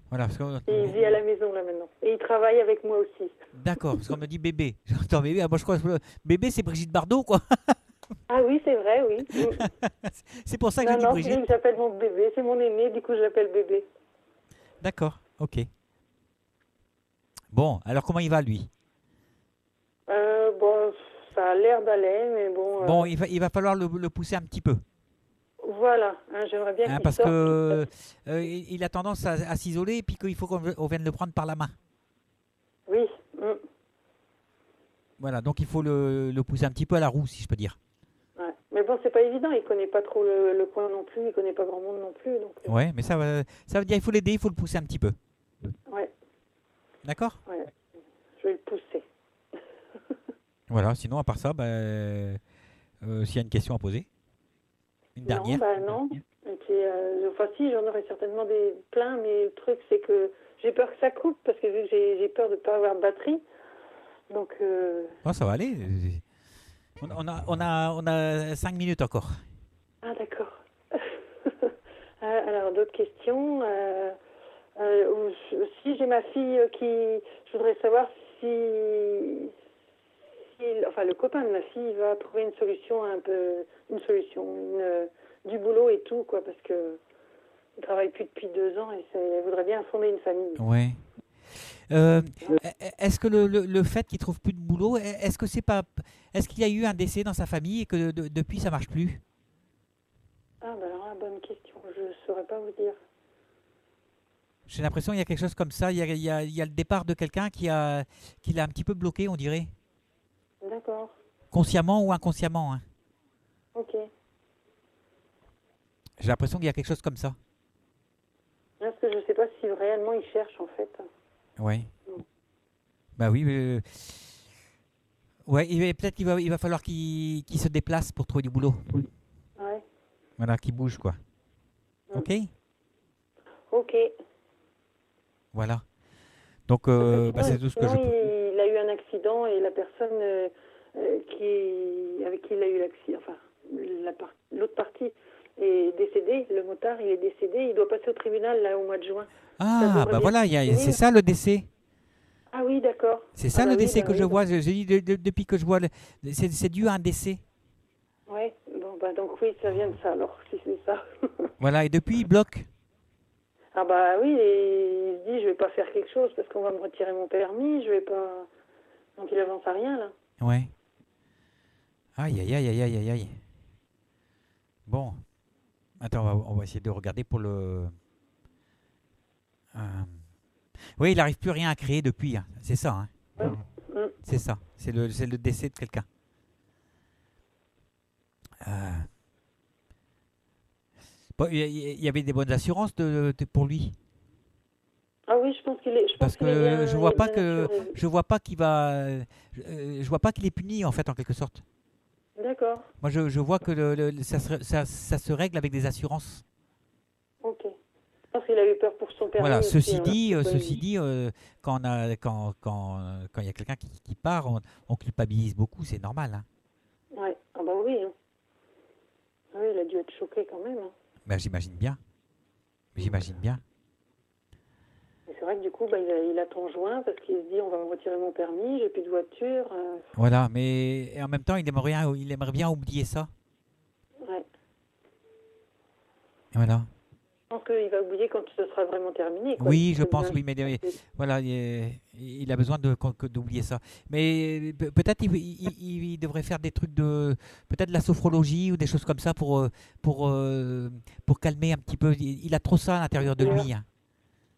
Voilà, Il vit à la maison là maintenant. Et il travaille avec moi aussi. D'accord, parce qu'on me dit bébé. J'entends bébé. Ah, moi je crois que bébé c'est Brigitte Bardot quoi. Ah oui, c'est vrai, oui. C'est pour ça que je dis Brigitte. Non, j'appelle mon bébé. C'est mon aîné, du coup je l'appelle bébé. D'accord, ok. Bon, alors comment il va lui? Bon, ça a l'air d'aller, mais bon... Bon, il va falloir le pousser un petit peu. Voilà, j'aimerais bien qu'il parce sorte. que il a tendance à s'isoler et puis qu'il faut qu'on vienne le prendre par la main. Oui. Voilà, donc il faut le pousser un petit peu à la roue, si je peux dire. Ouais. Mais bon, c'est pas évident, il connaît pas trop le coin non plus, il connaît pas grand monde non plus. Donc, ouais, mais ça veut dire il faut l'aider, il faut le pousser un petit peu. Ouais. D'accord? Ouais, je vais le pousser. Voilà, sinon à part ça, s'il y a une question à poser. Une dernière? Non. Et puis, si, j'en aurais certainement plein, mais le truc, c'est que j'ai peur que ça coupe, parce que vu que j'ai peur de ne pas avoir de batterie. Donc... Oh, ça va aller. On a 5 minutes encore. Ah, d'accord. Alors, d'autres questions. Si j'ai ma fille qui... Je voudrais savoir si enfin le copain de ma fille va trouver une solution du boulot et tout, quoi, parce que il travaille plus depuis 2 ans et elle voudrait bien fonder une famille. Ouais. Est-ce que le fait qu'il trouve plus de boulot, est-ce qu'il y a eu un décès dans sa famille et que depuis ça marche plus? Ah ben alors, bonne question, je saurais pas vous dire. J'ai l'impression qu'il y a quelque chose comme ça. Il y a le départ de quelqu'un qui l'a un petit peu bloqué, on dirait. D'accord. Consciemment ou inconsciemment. Hein. Ok. J'ai l'impression qu'il y a quelque chose comme ça. Parce que je sais pas si réellement il cherche en fait. Oui. Bah oui. Ouais, peut-être qu'il va falloir qu'il se déplace pour trouver du boulot. Ouais. Voilà, qu'il bouge, quoi. Ok. Ok. Voilà. Donc, c'est tout ce que je peux. Il a eu un accident et la personne avec qui il a eu l'accident, enfin, l'autre partie est décédée. Le motard, il est décédé. Il doit passer au tribunal là au mois de juin. Ah, bah voilà, c'est ça le décès. Ah oui, d'accord. C'est ça le décès que je vois. J'ai dit depuis que je vois, c'est dû à un décès. Ouais. Bon, bah donc oui, ça vient de ça alors, si c'est ça. Voilà, et depuis, il bloque. Ah bah oui, et il se dit je vais pas faire quelque chose parce qu'on va me retirer mon permis, je vais pas. Donc il avance à rien là. Ouais. Aïe aïe aïe aïe aïe aïe aïe. Bon. Attends, on va essayer de regarder pour le. Oui, il n'arrive plus rien à créer depuis. Hein. C'est ça. Hein. C'est ça. C'est le décès de quelqu'un. Bon, il y avait des bonnes assurances pour lui. Ah oui, je pense qu'il est. Parce que je vois pas qu'il va. Je vois pas qu'il est puni en fait en quelque sorte. D'accord. Moi, je vois que ça se règle avec des assurances. Ok. Je pense qu'il a eu peur pour son permis. Voilà. Aussi, Ceci dit, quand il y a quelqu'un qui part, on culpabilise beaucoup, c'est normal. Hein. Ouais. Ah bah oui. Hein. Oui, il a dû être choqué quand même. Hein. Ben, j'imagine bien. J'imagine bien. Et c'est vrai que du coup, il attend juin parce qu'il se dit on va me retirer mon permis, j'ai plus de voiture. Voilà, mais en même temps, il aimerait bien oublier ça. Ouais. Voilà. Je pense qu'il va oublier quand ce sera vraiment terminé. Quoi. Oui, je pense, oui, mais voilà, il a besoin d'oublier ça. Mais peut-être il devrait faire des trucs peut-être de la sophrologie ou des choses comme ça pour calmer un petit peu. Il a trop ça à l'intérieur de lui. Hein.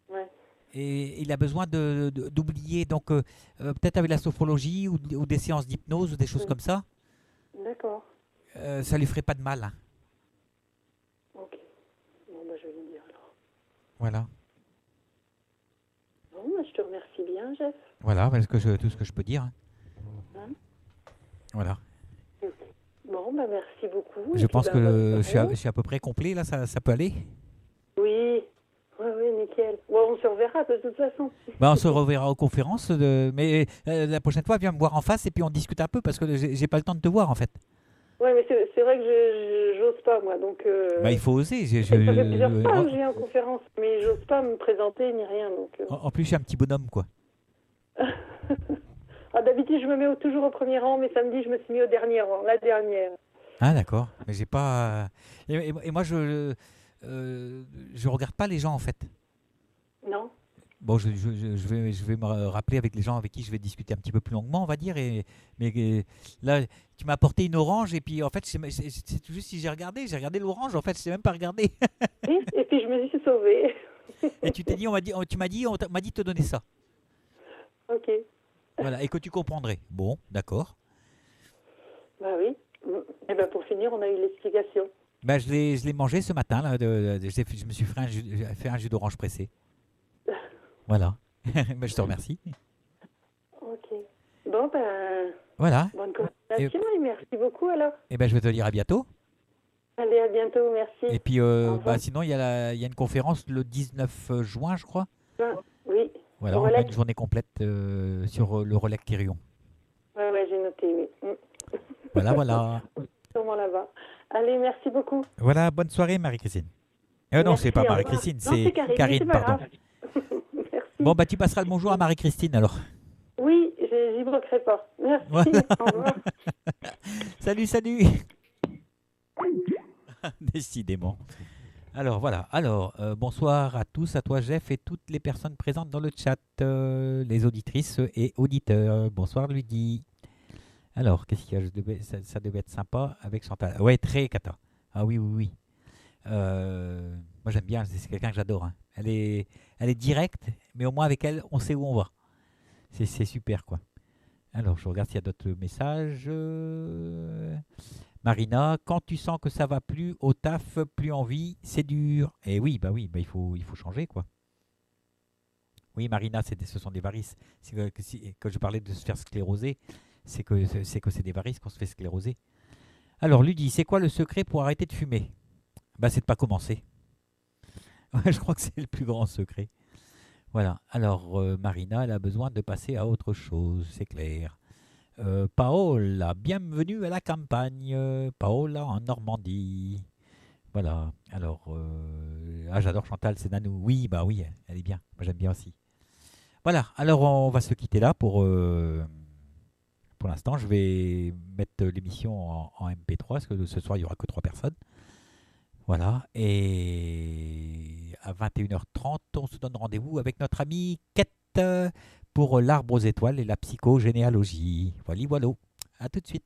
Ouais. Et il a besoin d'oublier. Donc, peut-être avec la sophrologie ou des séances d'hypnose ou des choses comme ça. D'accord. Ça lui ferait pas de mal. Hein. Ok. Bon, je vais lui dire alors. Voilà. Bon, je te remercie bien, Jeff. Voilà, tout ce que je peux dire. Hein. Voilà. Bon, merci beaucoup. Je pense que je suis à peu près complet, là, ça peut aller. Oui, nickel. Bon, on se reverra de toute façon. On se reverra aux conférences, mais la prochaine fois, viens me voir en face et puis on discute un peu parce que j'ai pas le temps de te voir en fait. Ouais, mais c'est vrai que j'ose pas, moi, donc... il faut oser. Ça fait plusieurs fois que je viens en conférence, mais j'ose pas me présenter ni rien, donc... En plus, je suis un petit bonhomme, quoi. D'habitude, je me mets toujours au premier rang, mais samedi, je me suis mis au dernier rang, la dernière. Ah, d'accord. Mais j'ai pas... Et moi, je regarde pas les gens, en fait. Non. Bon, je vais me rappeler avec les gens avec qui je vais discuter un petit peu plus longuement, on va dire. Mais là, tu m'as apporté une orange et puis en fait, c'est tout juste si j'ai regardé l'orange. En fait, je sais même pas regarder. Et puis je me suis sauvée. Et tu t'es dit, on m'a dit de te donner ça. Ok. Voilà, et que tu comprendrais. Bon, d'accord. Bah oui. Et pour finir, on a eu l'explication. Je l'ai mangé ce matin. Là, je me suis fait un jus d'orange pressé. Voilà. Je te remercie. Ok. Bon, voilà. Bonne continuation et merci beaucoup alors. Je vais te dire à bientôt. Allez, à bientôt, merci. Et puis, sinon, il y a une conférence le 19 juin, je crois. Oui. Voilà, on a une journée complète sur le relais Quirion. Ouais, j'ai noté, oui. Voilà. Sûrement là-bas. Allez, merci beaucoup. Voilà, bonne soirée, Marie-Christine. Non, c'est pas Marie-Christine, c'est Karine, pardon. Merci. Bon, tu passeras le bonjour à Marie-Christine alors. Oui, j'ai j'y manquerai pas. Merci, Voilà. au revoir. Salut, salut. Décidément. Alors voilà. Alors bonsoir à tous, à toi Jeff et toutes les personnes présentes dans le chat, les auditrices et auditeurs. Bonsoir Ludy. Alors qu'est-ce qu'il y a? Ça devait être sympa avec Chantal. Ouais, très Kata. Ah oui, oui, oui. Moi j'aime bien, c'est quelqu'un que j'adore, hein. Elle est directe, mais au moins avec elle, on sait où on va. C'est super quoi. Alors je regarde s'il y a d'autres messages. Marina, quand tu sens que ça va plus au taf, plus envie, c'est dur. Et oui, bah il faut changer quoi. Oui, Marina, ce sont des varices. Quand je parlais de se faire scléroser, c'est que c'est des varices qu'on se fait scléroser. Alors, Ludy, c'est quoi le secret pour arrêter de fumer? Bah, c'est de pas commencer. Ouais, je crois que c'est le plus grand secret. Voilà. Alors, Marina, elle a besoin de passer à autre chose, c'est clair. Paola, bienvenue à la campagne. Paola en Normandie. Voilà. Alors, j'adore Chantal, c'est Nanou. Oui, bah oui, elle est bien. Moi, j'aime bien aussi. Voilà. Alors, on va se quitter là pour l'instant. Je vais mettre l'émission en MP3 parce que ce soir, il n'y aura que 3 personnes. Voilà. Et à 21h30, on se donne rendez-vous avec notre amie Kate pour l'arbre aux étoiles et la psychogénéalogie. Voilà, voilà. À tout de suite.